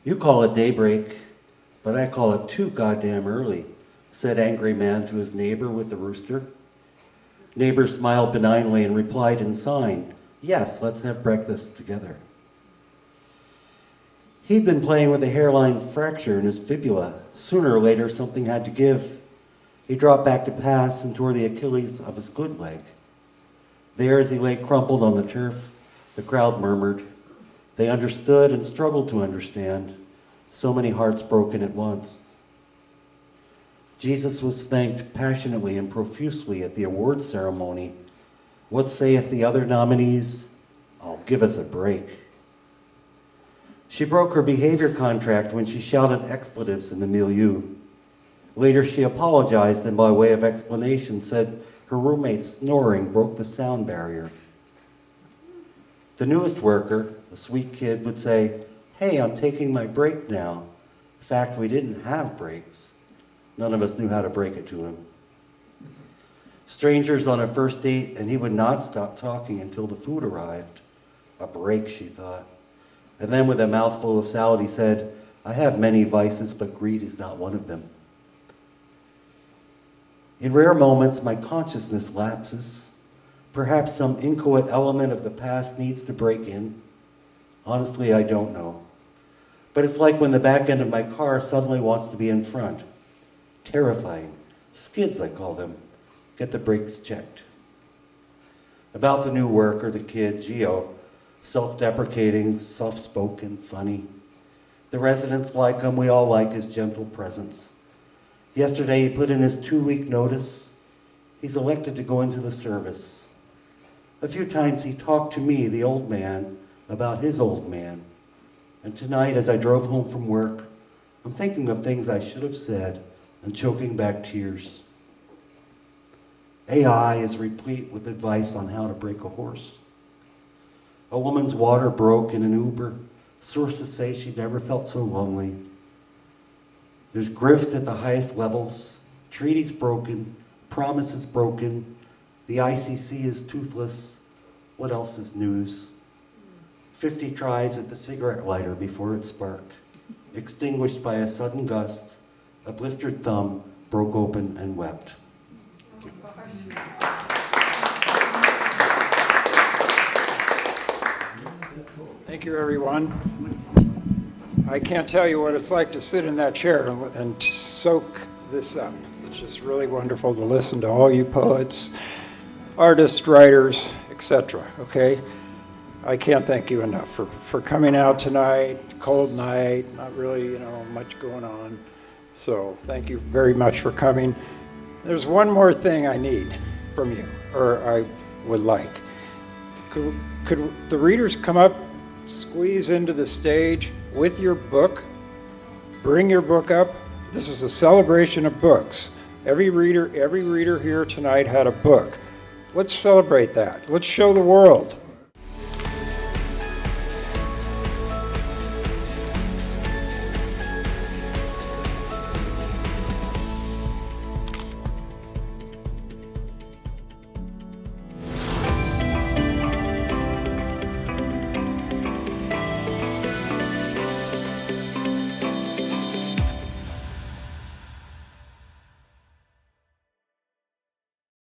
Speaker 17: You call it daybreak, but I call it too goddamn early, said angry man to his neighbor with the rooster. Neighbor smiled benignly and replied in sign, yes, let's have breakfast together. He'd been playing with a hairline fracture in his fibula. Sooner or later, something had to give. He dropped back to pass and tore the Achilles of his good leg. There, as he lay crumpled on the turf, the crowd murmured. They understood and struggled to understand. So many hearts broken at once. Jesus was thanked passionately and profusely at the award ceremony. What saith the other nominees? Oh, give us a break. She broke her behavior contract when she shouted expletives in the milieu. Later she apologized and by way of explanation said Her roommate's snoring broke the sound barrier. The newest worker, a sweet kid, would say, "Hey, I'm taking my break now." In fact, we didn't have breaks. None of us knew how to break it to him. Strangers on a first date, and he would not stop talking until the food arrived. A break, she thought. And then with a mouthful of salad, he said, "I have many vices, but greed is not one of them." In rare moments, my consciousness lapses. Perhaps some inchoate element of the past needs to break in. Honestly, I don't know. But it's like when the back end of my car suddenly wants to be in front. Terrifying. Skids, I call them. Get the brakes checked. About the new worker, the kid, Gio, self-deprecating, soft-spoken, funny. The residents like him. We all like his gentle presence. Yesterday, he put in his 2-week notice. He's elected to go into the service. A few times he talked to me, the old man, about his old man. And tonight, as I drove home from work, I'm thinking of things I should have said and choking back tears. AI is replete with advice on how to break a horse. A woman's water broke in an Uber. Sources say she never felt so lonely. There's grift at the highest levels, treaties broken, promises broken, the ICC is toothless. What else is news? 50 tries at the cigarette lighter before it sparked, extinguished by a sudden gust. A blistered thumb broke open and wept.
Speaker 2: Thank you, everyone. I can't tell you what it's like to sit in that chair and soak this up. It's just really wonderful to listen to all you poets, artists, writers, etc. Okay? I can't thank you enough for coming out tonight. Cold night, not really, much going on. So thank you very much for coming. There's one more thing I need from you, or I would like. Could the readers come up, squeeze into the stage with your book? Bring your book up. This is a celebration of books. Every reader here tonight had a book. Let's celebrate that. Let's show the world